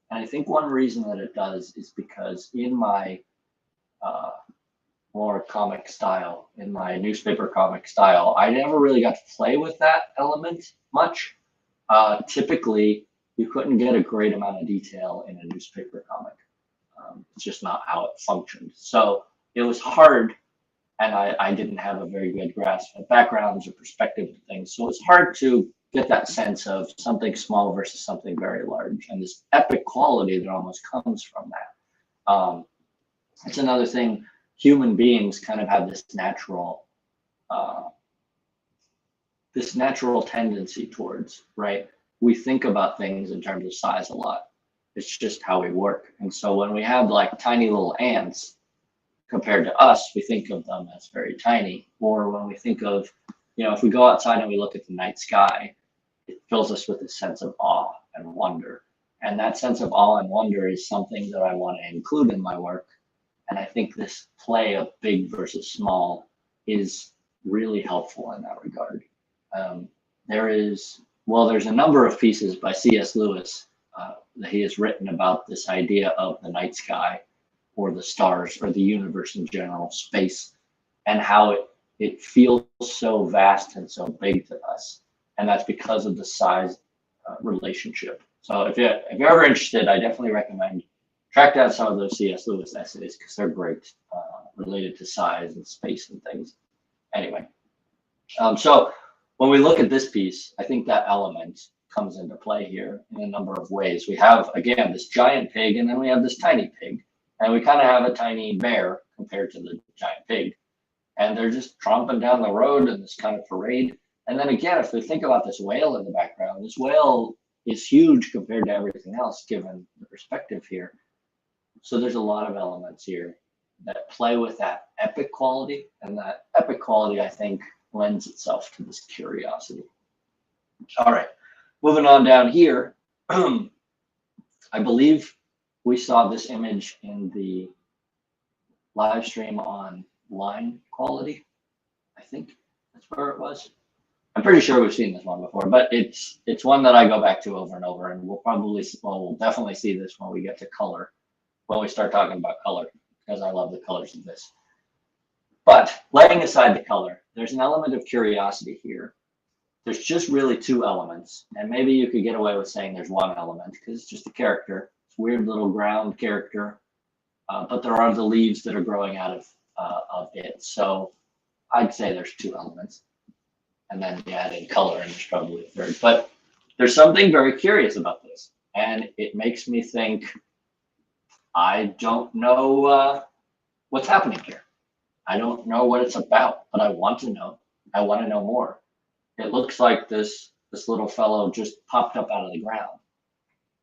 Speaker 1: And I think one reason that it does is because in my more comic style, in my newspaper comic style, I never really got to play with that element much. Typically, you couldn't get a great amount of detail in a newspaper comic. It's just not how it functioned. So it was hard, and I didn't have a very good grasp of backgrounds or perspective of things. So it's hard to get that sense of something small versus something very large, and this epic quality that almost comes from that. It's another thing. Human beings kind of have this natural tendency towards, right? We think about things in terms of size a lot. It's just how we work. And so when we have like tiny little ants compared to us, we think of them as very tiny. Or when we think of, if we go outside and we look at the night sky, it fills us with a sense of awe and wonder. And that sense of awe and wonder is something that I want to include in my work. And I think this play of big versus small is really helpful in that regard. There's a number of pieces by C.S. Lewis that he has written about this idea of the night sky or the stars or the universe in general, space, and how it feels so vast and so big to us. And that's because of the size relationship. So if you're ever interested, I definitely recommend track down some of those C.S. Lewis essays because they're great, related to size and space and things. Anyway, so when we look at this piece, I think that element comes into play here in a number of ways. We have, again, this giant pig, and then we have this tiny pig. And we kind of have a tiny bear compared to the giant pig. And they're just tromping down the road in this kind of parade. And then again, if we think about this whale in the background, this whale is huge compared to everything else, given the perspective here. So there's a lot of elements here that play with that epic quality, and that epic quality, I think, lends itself to this curiosity. All right, moving on down here, I believe we saw this image in the live stream on line quality. I think that's where it was. I'm pretty sure we've seen this one before, but it's one that I go back to over and over, and we'll definitely see this when we get to color, when we start talking about color, because I love the colors of this. But laying aside the color, there's an element of curiosity here. There's just really two elements, and maybe you could get away with saying there's one element because it's just a character. It's a weird little ground character, but there are the leaves that are growing out of it. So I'd say there's two elements, and then you add in color, and there's probably a third. But there's something very curious about this, and it makes me think, I don't know what's happening here. I don't know what it's about, but I want to know. I want to know more. It looks like this little fellow just popped up out of the ground.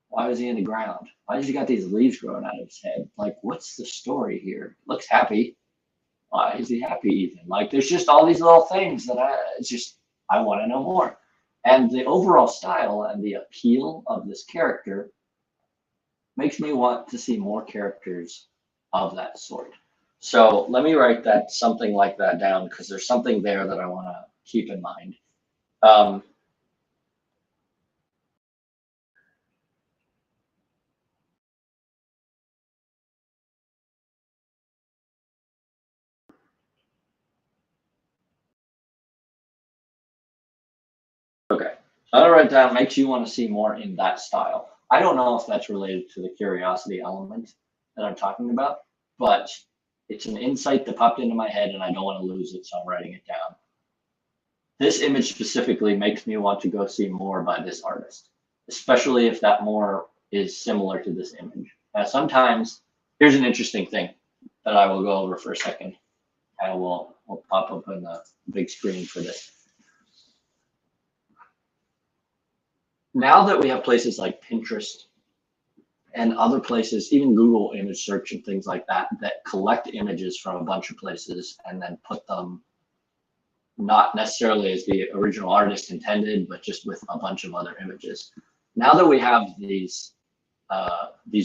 Speaker 1: Why was he in the ground? Why has he got these leaves growing out of his head? Like, what's the story here? Looks happy. Why is he happy even? Like, there's just all these little things that I want to know more. And the overall style and the appeal of this character makes me want to see more characters of that sort. So let me write that something like that down, because there's something there that I want to keep in mind. Okay, so I'll write down makes you want to see more in that style. I don't know if that's related to the curiosity element that I'm talking about, but it's an insight that popped into my head and I don't want to lose it, so I'm writing it down. This image specifically makes me want to go see more by this artist, especially if that more is similar to this image. Now, sometimes, here's an interesting thing that I will go over for a second. And we'll pop up on the big screen for this. Now that we have places like Pinterest and other places, even Google image search and things like that, that collect images from a bunch of places and then put them not necessarily as the original artist intended, but just with a bunch of other images. Now that we have these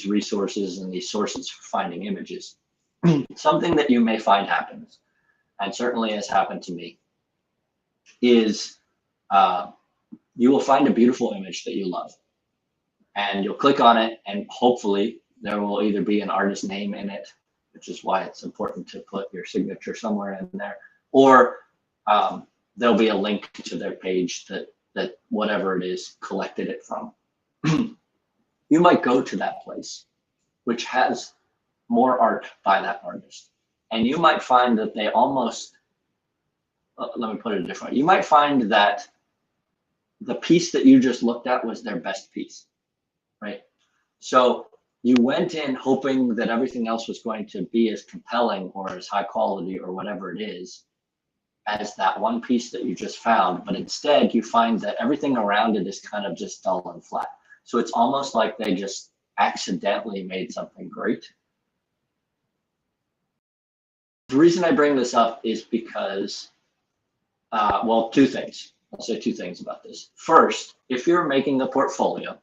Speaker 1: resources and these sources for finding images, something that you may find happens, and certainly has happened to me, is you will find a beautiful image that you love. And you'll click on it, and hopefully there will either be an artist name in it, which is why it's important to put your signature somewhere in there, or there'll be a link to their page that whatever it is collected it from. You might go to that place, which has more art by that artist. And you might find that they almost, let me put it a different way. You might find that the piece that you just looked at was their best piece, right? So you went in hoping that everything else was going to be as compelling or as high quality or whatever it is as that one piece that you just found, but instead you find that everything around it is kind of just dull and flat. So it's almost like they just accidentally made something great. The reason I bring this up is because, well, two things. I'll say two things about this. First, if you're making a portfolio,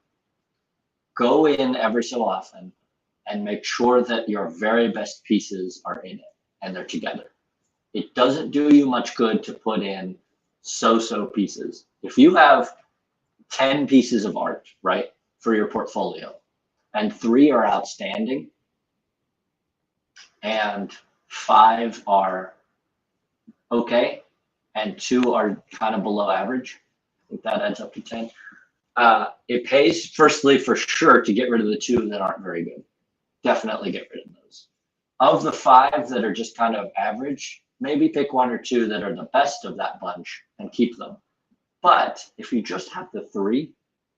Speaker 1: go in every so often and make sure that your very best pieces are in it and they're together. It doesn't do you much good to put in so-so pieces. If you have 10 pieces of art, right, for your portfolio, and 3 are outstanding, and 5 are okay, and 2 are kind of below average, I think that adds up to 10. It pays, firstly, for sure, to get rid of the 2 that aren't very good. Definitely get rid of those. Of the 5 that are just kind of average, maybe pick 1 or 2 that are the best of that bunch and keep them. But if you just have the 3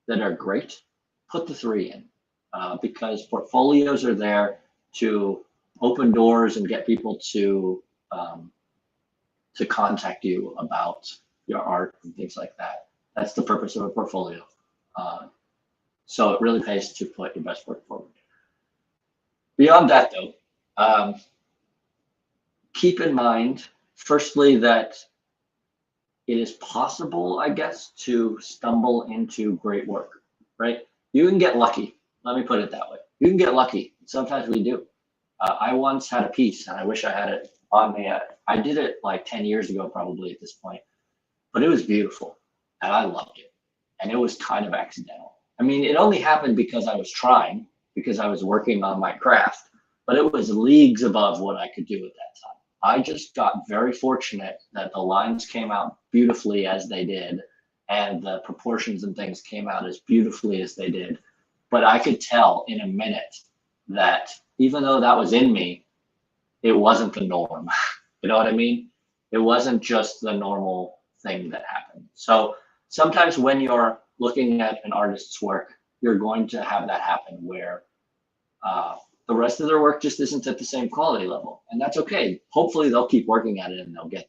Speaker 1: that are great, put the 3 in, because portfolios are there to open doors and get people to contact you about your art and things like that. That's the purpose of a portfolio. So it really pays to put your best work forward. Beyond that, though, keep in mind, firstly, that it is possible, I guess, to stumble into great work, right? You can get lucky. Let me put it that way. You can get lucky. Sometimes we do. I once had a piece, and I wish I had it on me. I did it like 10 years ago, probably at this point, but it was beautiful, and I loved it. And it was kind of accidental. I mean, it only happened because I was trying, because I was working on my craft, but it was leagues above what I could do at that time. I just got very fortunate that the lines came out beautifully as they did, and the proportions and things came out as beautifully as they did. But I could tell in a minute that even though that was in me, it wasn't the norm. You know what I mean? It wasn't just the normal thing that happened. So sometimes when you're looking at an artist's work, you're going to have that happen where the rest of their work just isn't at the same quality level. And that's okay. Hopefully they'll keep working at it and they'll get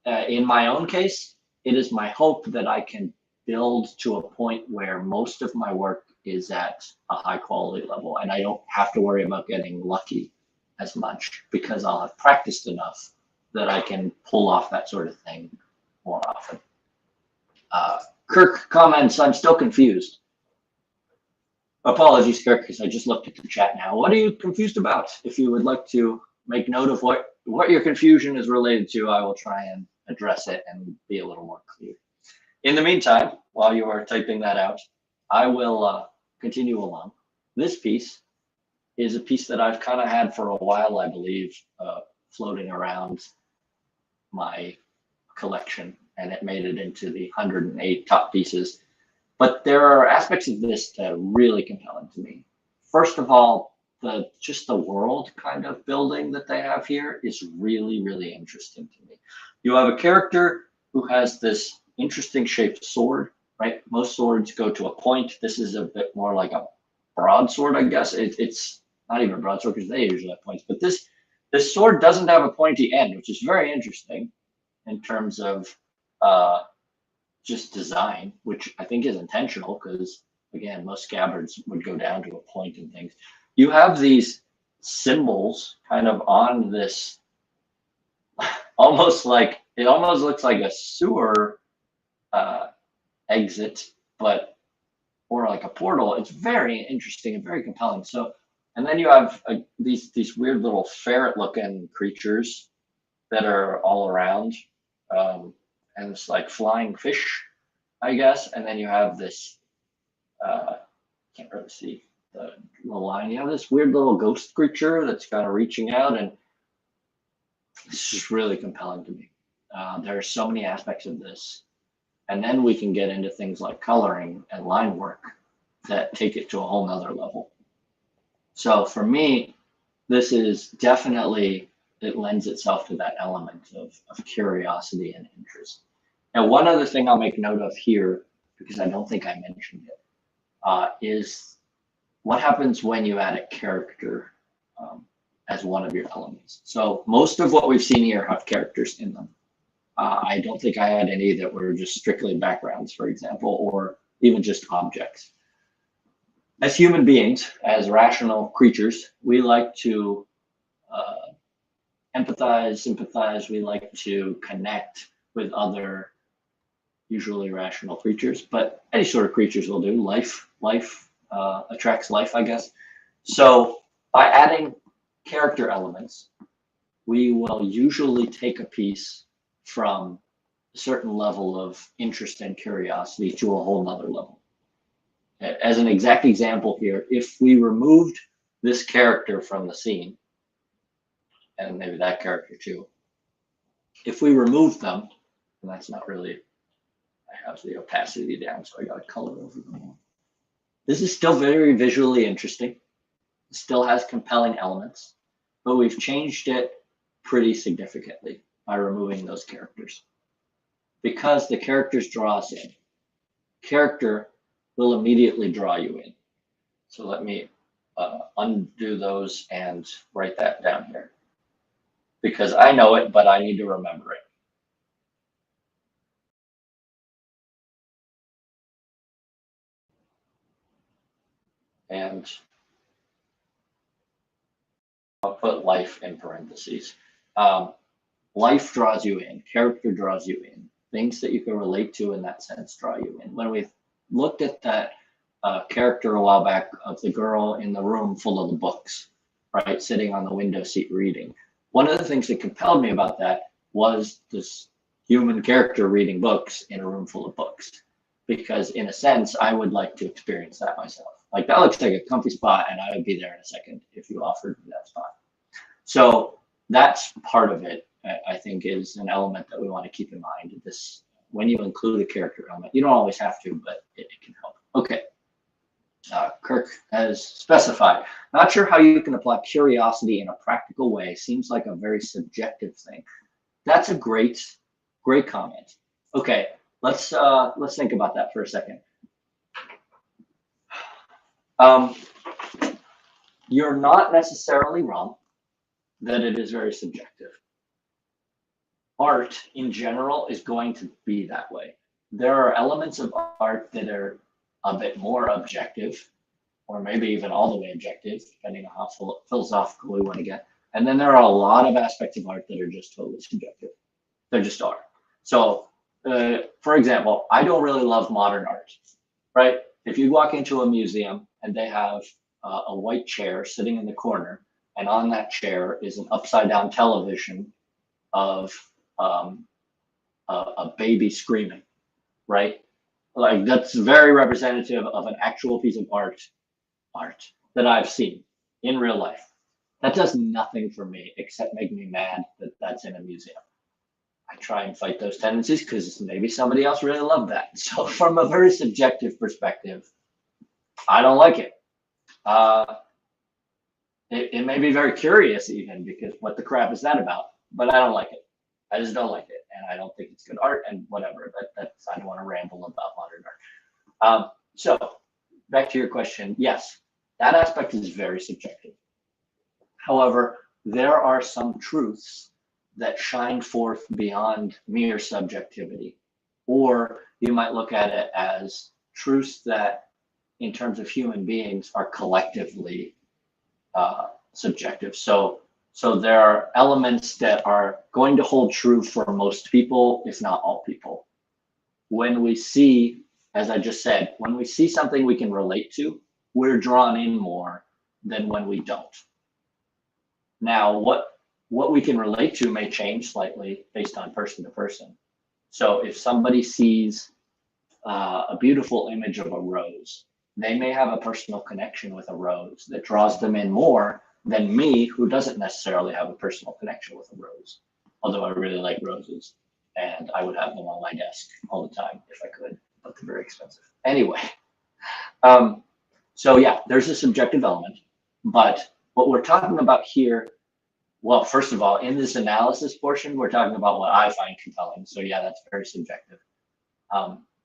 Speaker 1: there. In my own case, it is my hope that I can build to a point where most of my work is at a high quality level and I don't have to worry about getting lucky as much because I'll have practiced enough that I can pull off that sort of thing more often. Kirk comments, I'm still confused. Apologies, Kirk, because I just looked at the chat now. What are you confused about? If you would like to make note of what your confusion is related to, I will try and address it and be a little more clear. In the meantime, while you are typing that out, I will continue along. This piece is a piece that I've kind of had for a while, I believe, floating around my collection, and it made it into the 108 top pieces. But there are aspects of this that are really compelling to me. First of all, just the world kind of building that they have here is really, really interesting to me. You have a character who has this interesting shaped sword, right? Most swords go to a point. This is a bit more like a broadsword, I guess. It's not even a broadsword because they usually have points, but this sword doesn't have a pointy end, which is very interesting in terms of just design, which I think is intentional because, again, most scabbards would go down to a point and things. You have these symbols kind of on this, almost looks like a sewer exit, or like a portal. It's very interesting and very compelling. So, and then you have these weird little ferret-looking creatures that are all around. And it's like flying fish, I guess. And then you have this, can't really see the line. You have this weird little ghost creature that's kind of reaching out, and it's just really compelling to me. There are so many aspects of this. And then we can get into things like coloring and line work that take it to a whole nother level. So for me, this is definitely, it lends itself to that element of curiosity and interest. Now, one other thing I'll make note of here, because I don't think I mentioned it, is what happens when you add a character as one of your elements. So most of what we've seen here have characters in them. I don't think I had any that were just strictly backgrounds, for example, or even just objects. As human beings, as rational creatures, we like to empathize, sympathize, we like to connect with other usually rational creatures, but any sort of creatures will do. Life attracts life, I guess. So by adding character elements, we will usually take a piece from a certain level of interest and curiosity to a whole nother level. As an exact example here, if we removed this character from the scene, and maybe that character too, if we remove them, and that's not really, I have the opacity down, so I got to color over them all. This is still very visually interesting. It still has compelling elements, but we've changed it pretty significantly by removing those characters, because the characters draw us in. Character will immediately draw you in. So let me undo those and write that down here, because I know it, but I need to remember it. And I'll put life in parentheses. Life draws you in, character draws you in. Things that you can relate to in that sense draw you in. When we looked at that character a while back of the girl in the room full of the books, right, sitting on the window seat reading, one of the things that compelled me about that was this human character reading books in a room full of books. Because in a sense, I would like to experience that myself. Like, that looks like a comfy spot, and I would be there in a second if you offered me that spot. So that's part of it. I think is an element that we want to keep in mind. This when you include a character element, you don't always have to, but it can help. Okay. Kirk has specified. Not sure how you can apply curiosity in a practical way. Seems like a very subjective thing. That's a great comment. Okay, let's think about that for a second. You're not necessarily wrong that it is very subjective. Art in general is going to be that way. There are elements of art that are a bit more objective, or maybe even all the way objective, depending on how philosophical we want to get. And then there are a lot of aspects of art that are just totally subjective. They just are. So, for example, I don't really love modern art, right? If you walk into a museum and they have a white chair sitting in the corner, and on that chair is an upside down television of a baby screaming, right? Like that's very representative of an actual piece of art that I've seen in real life. That does nothing for me except make me mad that that's in a museum. I try and fight those tendencies because maybe somebody else really loved that. So from a very subjective perspective, I don't like it. It may be very curious even because what the crap is that about? But I don't like it. I just don't like it, and I don't think it's good art and whatever. That's I don't want to ramble about modern art. So back to your question, yes, that aspect is very subjective. However, there are some truths that shine forth beyond mere subjectivity, or you might look at it as truths that, in terms of human beings, are collectively subjective. So there are elements that are going to hold true for most people, if not all people. When we see, as I just said, when we see something we can relate to, we're drawn in more than when we don't. Now, what we can relate to may change slightly based on person to person. So if somebody sees a beautiful image of a rose, they may have a personal connection with a rose that draws them in more than me, who doesn't necessarily have a personal connection with a rose. Although I really like roses, and I would have them on my desk all the time if I could, but they're very expensive. Anyway, so yeah, there's a subjective element, but what we're talking about here, well, first of all, in this analysis portion, we're talking about what I find compelling. So yeah, that's very subjective.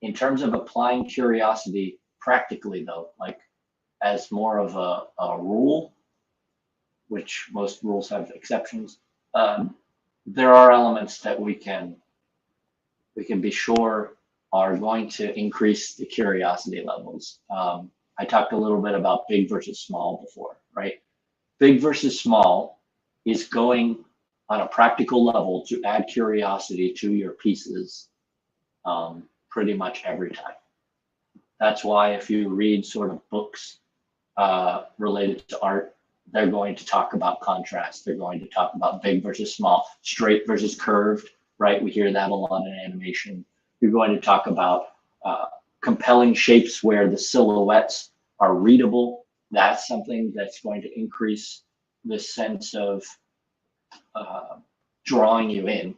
Speaker 1: In terms of applying curiosity practically though, like as more of a rule, which most rules have exceptions, there are elements that we can be sure are going to increase the curiosity levels. I talked a little bit about big versus small before, right? Big versus small is going on a practical level to add curiosity to your pieces pretty much every time. That's why if you read sort of books related to art, they're going to talk about contrast. They're going to talk about big versus small, straight versus curved, right? We hear that a lot in animation. You're going to talk about compelling shapes where the silhouettes are readable. That's something that's going to increase the sense of drawing you in.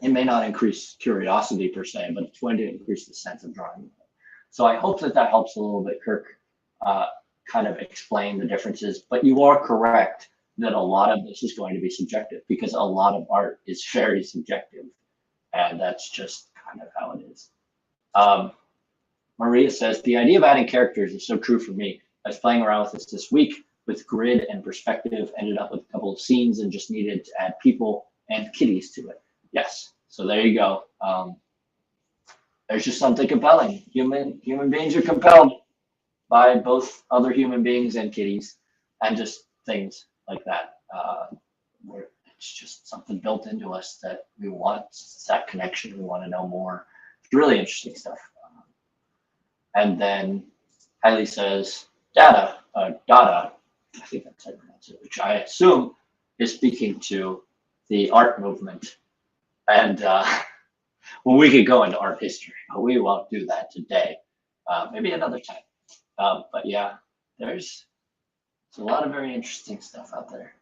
Speaker 1: It may not increase curiosity per se, but it's going to increase the sense of drawing you in. So I hope that helps a little bit, Kirk, kind of explain the differences. But you are correct that a lot of this is going to be subjective because a lot of art is very subjective. And that's just kind of how it is. Maria says, the idea of adding characters is so true for me. I was playing around with this week with grid and perspective, ended up with a couple of scenes and just needed to add people and kitties to it. Yes, so there you go. There's just something compelling. Human beings are compelled by both other human beings and kitties and just things like that. Where it's just something built into us that we want. It's that connection. We want to know more. It's really interesting stuff. And then Hailey says, Dada, I think that's how you pronounce it, which I assume is speaking to the art movement. And well, we could go into art history, but we won't do that today. Maybe another time. But yeah, there's a lot of very interesting stuff out there.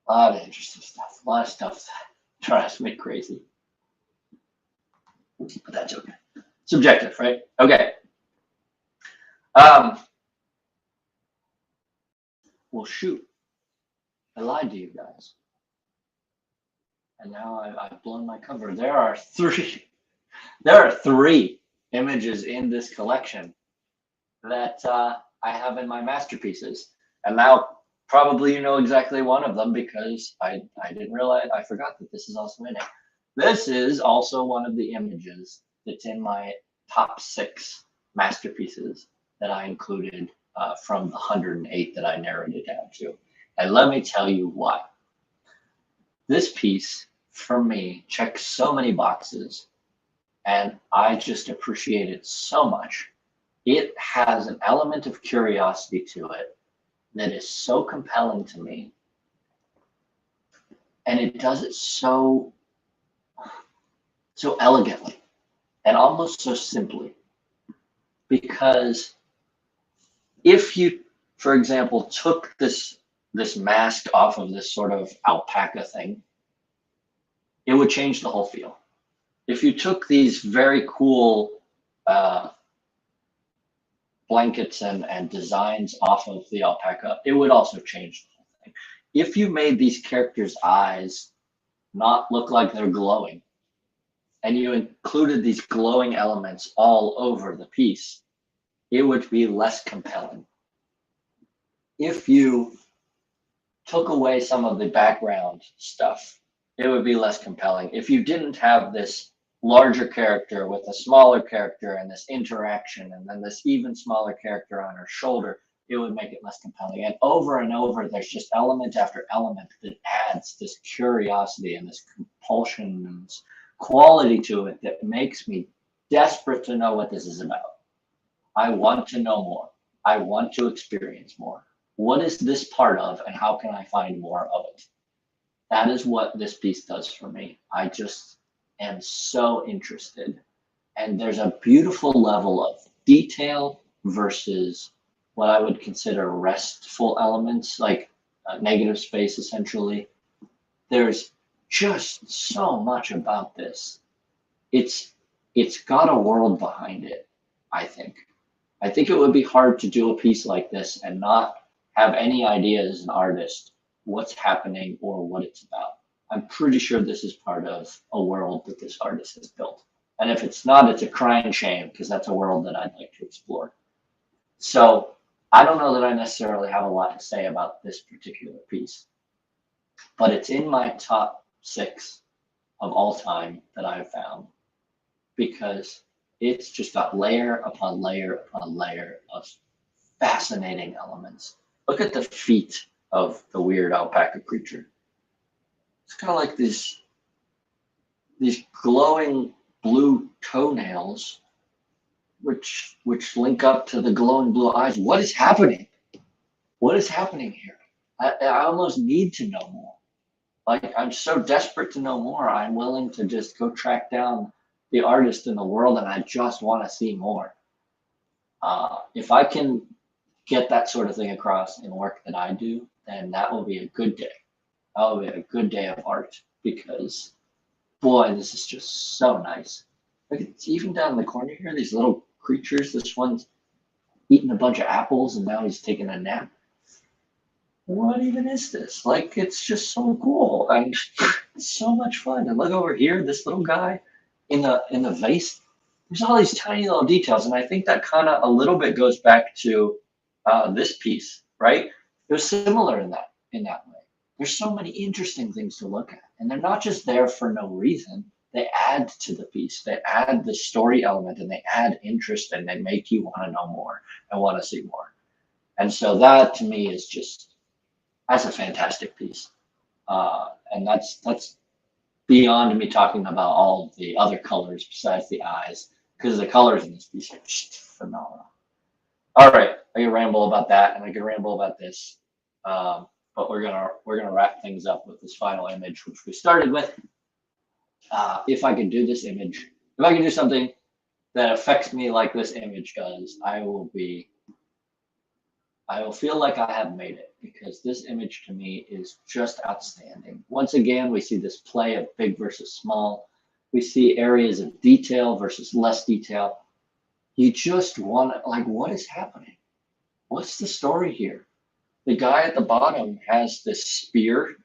Speaker 1: A lot of interesting stuff. A lot of stuff that drives me crazy. But that's okay. Subjective, right? Okay. Um, well, shoot. I lied to you guys. And now I've blown my cover. There are three images in this collection that I have in my masterpieces. And now probably you know exactly one of them because I didn't realize, I forgot that this is also in it. This is also one of the images that's in my top 6 masterpieces that I included from the 108 that I narrowed it down to. And let me tell you why. This piece, for me, checks so many boxes, and I just appreciate it so much. It has an element of curiosity to it that is so compelling to me, and it does it so elegantly and almost so simply. Because if you, for example, took this mask off of this sort of alpaca thing, it would change the whole feel. If you took these very cool blankets and designs off of the alpaca, it would also change the whole thing. If you made these characters' eyes not look like they're glowing, and you included these glowing elements all over the piece, it would be less compelling. If you took away some of the background stuff, it would be less compelling. If you didn't have this larger character with a smaller character and this interaction, and then this even smaller character on her shoulder, it would make it less compelling. And over, there's just element after element that adds this curiosity and this compulsion and this quality to it that makes me desperate to know what this is about. I want to know more. I want to experience more. What is this part of, and how can I find more of it? That is what this piece does for me. I just am so interested. And there's a beautiful level of detail versus what I would consider restful elements, like negative space, essentially. There's just so much about this. It's got a world behind it, I think. I think it would be hard to do a piece like this and not have any idea as an artist what's happening or what it's about. I'm pretty sure this is part of a world that this artist has built. And if it's not, it's a crying shame because that's a world that I'd like to explore. So I don't know that I necessarily have a lot to say about this particular piece, but it's in my top 6 of all time that I've found because it's just got layer upon layer upon layer of fascinating elements. Look at the feet of the weird alpaca creature. It's kind of like these glowing blue toenails, which link up to the glowing blue eyes. What is happening? What is happening here? I almost need to know more. Like, I'm so desperate to know more. I'm willing to just go track down the artist in the world, and I just want to see more. If I can get that sort of thing across in work that I do, then that will be a good day. That will be a good day of art because, boy, this is just so nice. Look, it's even down in the corner here, these little creatures. This one's eating a bunch of apples and now he's taking a nap. What even is this? Like, it's just so cool and it's so much fun. And look over here, this little guy in the vase. There's all these tiny little details, and I think that kind of a little bit goes back to this piece, right? It was similar in that way. There's so many interesting things to look at, and they're not just there for no reason. They add to the piece. They add the story element, and they add interest, and they make you want to know more and want to see more. And so that to me is that's a fantastic piece, and that's beyond me talking about all the other colors besides the eyes, because the colors in this piece are just phenomenal. All right, I can ramble about that, and I can ramble about this, but we're gonna wrap things up with this final image, which we started with. If I can do this image, if I can do something that affects me like this image does, I will be I will feel like I have made it because this image to me is just outstanding. Once again, we see this play of big versus small. We see areas of detail versus less detail. You just want to, like, what is happening? What's the story here? The guy at the bottom has this spear,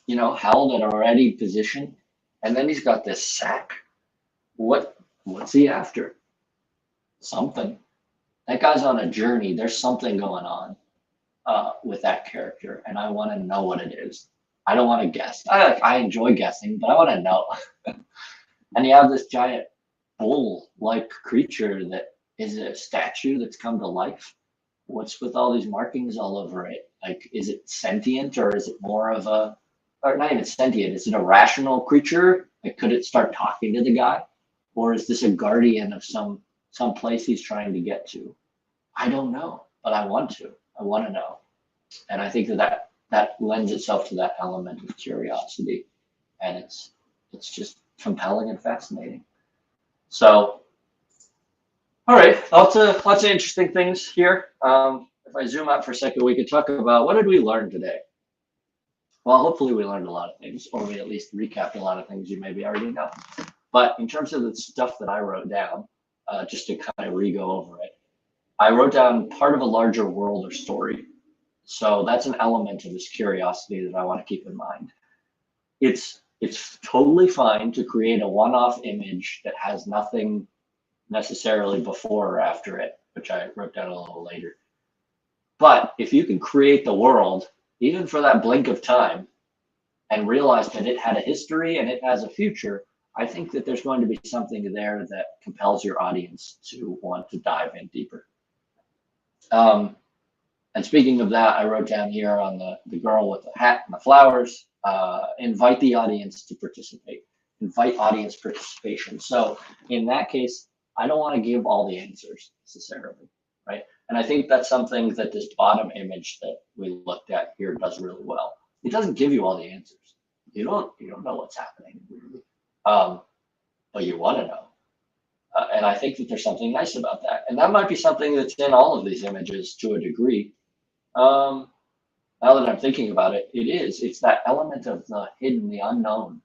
Speaker 1: held at a ready position, and then he's got this sack. What's he after? Something. That guy's on a journey. There's something going on with that character, and I want to know what it is. I don't want to guess. I enjoy guessing, but I want to know. And you have this giant bull-like creature that is a statue that's come to life. What's with all these markings all over it? Like, is it sentient, or is it more of a, or not even sentient? Is it a rational creature? Like, could it start talking to the guy, or is this a guardian of some place he's trying to get to? I don't know, but I want to. I want to know, and I think that lends itself to that element of curiosity, and it's just compelling and fascinating. So, all right, lots of interesting things here. If I zoom out for a second, we could talk about what did we learn today? Well, hopefully we learned a lot of things, or we at least recapped a lot of things you maybe already know. But in terms of the stuff that I wrote down, just to kind of re-go over it, I wrote down part of a larger world or story. So that's an element of this curiosity that I want to keep in mind. It's totally fine to create a one-off image that has nothing necessarily before or after it, which I wrote down a little later. But if you can create the world, even for that blink of time, and realize that it had a history and it has a future, I think that there's going to be something there that compels your audience to want to dive in deeper. And speaking of that, I wrote down here on the girl with the hat and the flowers, invite the audience to participate, invite audience participation. So in that case, I don't want to give all the answers necessarily, right? And I think that's something that this bottom image that we looked at here does really well. It doesn't give you all the answers. You don't know what's happening, really. But you want to know. And I think that there's something nice about that. And that might be something that's in all of these images to a degree. Now that I'm thinking about it, it's that element of the hidden, the unknown,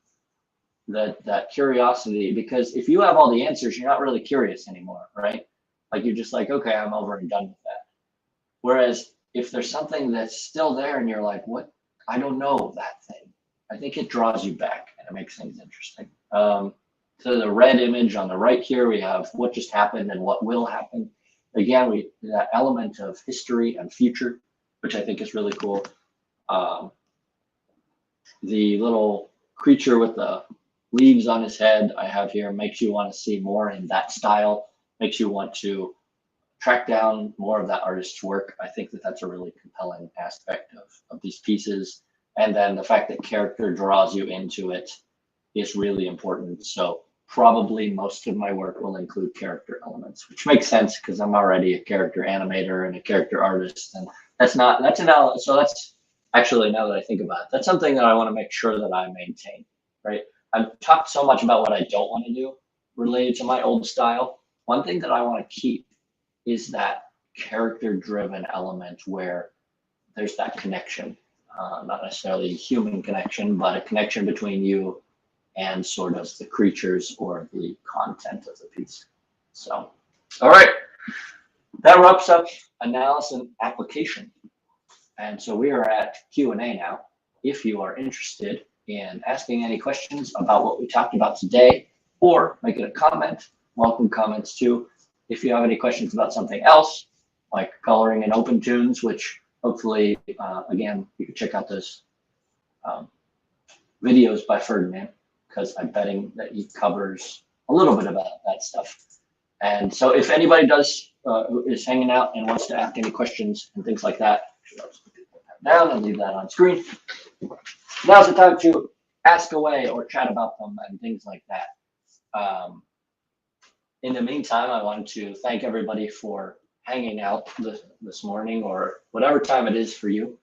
Speaker 1: that curiosity, because if you have all the answers, you're not really curious anymore, right? Like you're just like, okay, I'm over and done with that. Whereas if there's something that's still there and you're like, what? I don't know that thing. I think it draws you back and it makes things interesting. So the red image on the right here, we have what just happened and what will happen. Again, that element of history and future, which I think is really cool. The little creature with the leaves on his head I have here makes you want to see more in that style, makes you want to track down more of that artist's work. I think that that's a really compelling aspect of these pieces. And then the fact that character draws you into it is really important. So probably most of my work will include character elements, which makes sense because I'm already a character animator and a character artist. And so that's actually, now that I think about it, that's something that I want to make sure that I maintain, right? I've talked so much about what I don't want to do related to my old style. One thing that I want to keep is that character-driven element where there's that connection, not necessarily a human connection, but a connection between you and sort of the creatures or the content of the piece. So, all right, that wraps up analysis and application. And so we are at Q&A now. If you are interested in asking any questions about what we talked about today or making a comment, welcome comments too. If you have any questions about something else, like coloring and open tunes, which hopefully, again, you can check out those videos by Ferdinand, because I'm betting that he covers a little bit about that stuff. And so if anybody is hanging out and wants to ask any questions and things like that, I'll just put that down and leave that on screen. Now's the time to ask away or chat about them and things like that. In the meantime, I want to thank everybody for hanging out this morning or whatever time it is for you.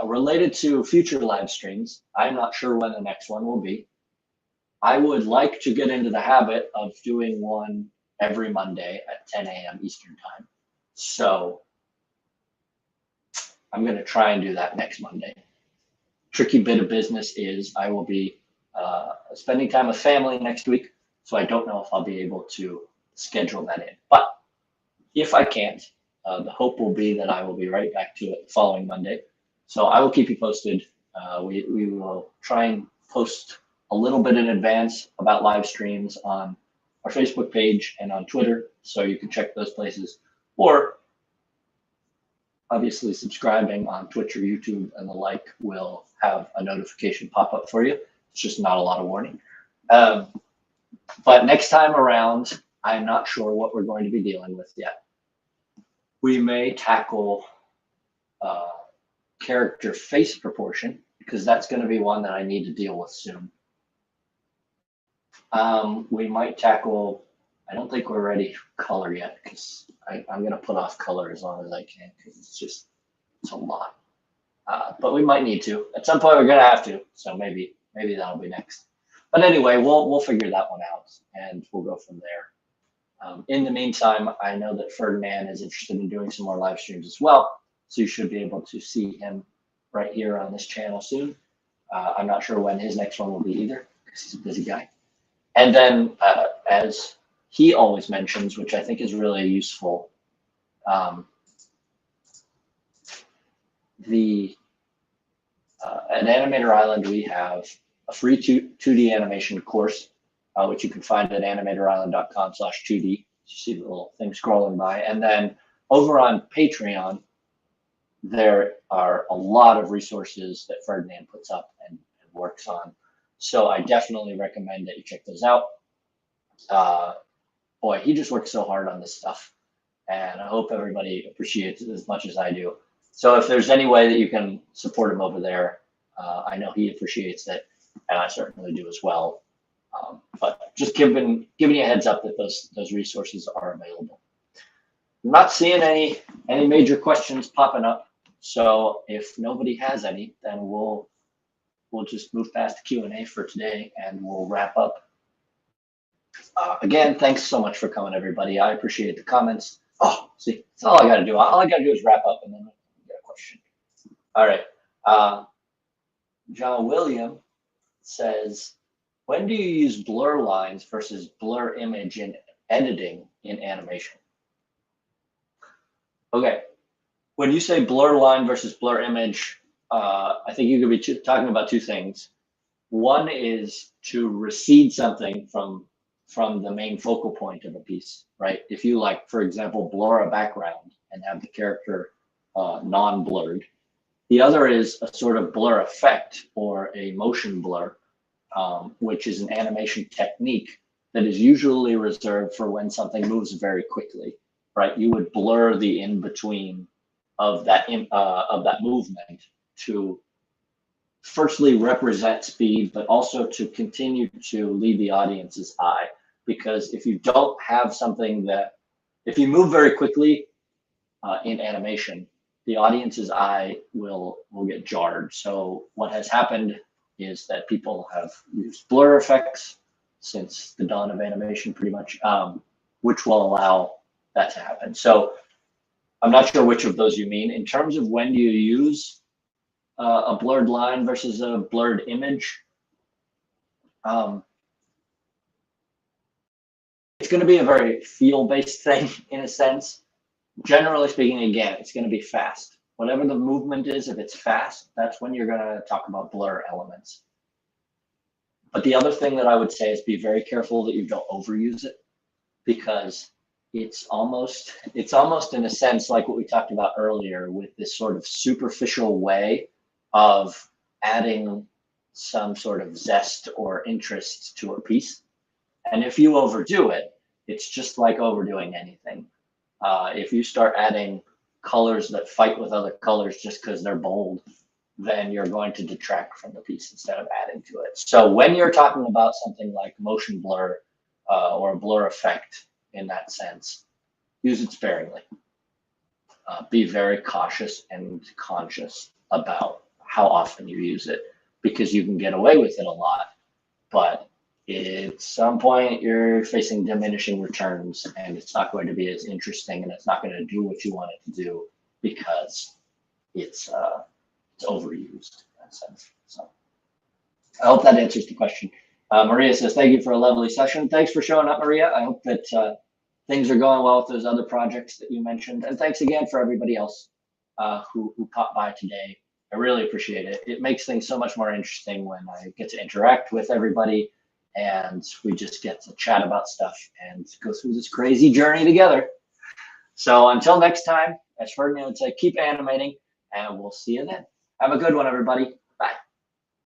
Speaker 1: Related to future live streams, I'm not sure when the next one will be. I would like to get into the habit of doing one every Monday at 10 a.m. Eastern time. So I'm going to try and do that next Monday. Tricky bit of business is I will be spending time with family next week, so I don't know if I'll be able to schedule that in. But if I can't, the hope will be that I will be right back to it the following Monday. So I will keep you posted. We will try and post a little bit in advance about live streams on our Facebook page and on Twitter, so you can check those places. Or obviously subscribing on Twitch or YouTube and the like will have a notification pop up for you. It's just not a lot of warning. But next time around, I'm not sure what we're going to be dealing with yet. We may tackle character face proportion, because that's going to be one that I need to deal with soon. We might tackle, I don't think we're ready for color yet, because I'm going to put off color as long as I can, because it's a lot. But we might need to. At some point, we're going to have to. So maybe that'll be next. But anyway, we'll figure that one out, and we'll go from there. In the meantime, I know that Ferdinand is interested in doing some more live streams as well. So you should be able to see him right here on this channel soon. I'm not sure when his next one will be either, because he's a busy guy. And then, as he always mentions, which I think is really useful, at Animator Island, we have a free 2D animation course, which you can find at animatorisland.com/2D. You see the little thing scrolling by. And then over on Patreon, there are a lot of resources that Ferdinand puts up and works on. So I definitely recommend that you check those out. Boy, he just works so hard on this stuff, and I hope everybody appreciates it as much as I do. So if there's any way that you can support him over there, I know he appreciates it, and I certainly do as well. But just giving you a heads up that those resources are available. I'm not seeing any major questions popping up. So if nobody has any, then we'll just move past the Q&A for today, and we'll wrap up. Again, thanks so much for coming, everybody. I appreciate the comments. Oh, see, that's all I got to do. All I got to do is wrap up, and then I'll get a question. All right. John William says, when do you use blur lines versus blur image in editing in animation? Okay. When you say blur line versus blur image, I think you could be talking about two things. One is to recede something from the main focal point of a piece, right? If you, like, for example, blur a background and have the character non-blurred. The other is a sort of blur effect or a motion blur, which is an animation technique that is usually reserved for when something moves very quickly, right? You would blur the in-between of that movement to firstly represent speed, but also to continue to lead the audience's eye. Because if you don't have something if you move very quickly in animation, the audience's eye will get jarred. So what has happened is that people have used blur effects since the dawn of animation, pretty much, which will allow that to happen. So I'm not sure which of those you mean. In terms of when do you use a blurred line versus a blurred image, it's going to be a very feel-based thing in a sense. Generally speaking, again, it's going to be fast. Whatever the movement is, if it's fast, that's when you're going to talk about blur elements. But the other thing that I would say is be very careful that you don't overuse it, because it's almost in a sense like what we talked about earlier with this sort of superficial way of adding some sort of zest or interest to a piece. And if you overdo it, it's just like overdoing anything. If you start adding colors that fight with other colors just because they're bold, then you're going to detract from the piece instead of adding to it. So when you're talking about something like motion blur or a blur effect in that sense, use it sparingly. Be very cautious and conscious about how often you use it, because you can get away with it a lot, but at some point you're facing diminishing returns, and it's not going to be as interesting, and it's not going to do what you want it to do, because it's overused in that sense. So I hope that answers the question. Maria says, thank you for a lovely session. Thanks for showing up, Maria. I hope that things are going well with those other projects that you mentioned. And thanks again for everybody else who popped by today. I really appreciate it. It makes things so much more interesting when I get to interact with everybody and we just get to chat about stuff and go through this crazy journey together. So until next time, as Ferdinand would say, keep animating, and we'll see you then. Have a good one, everybody.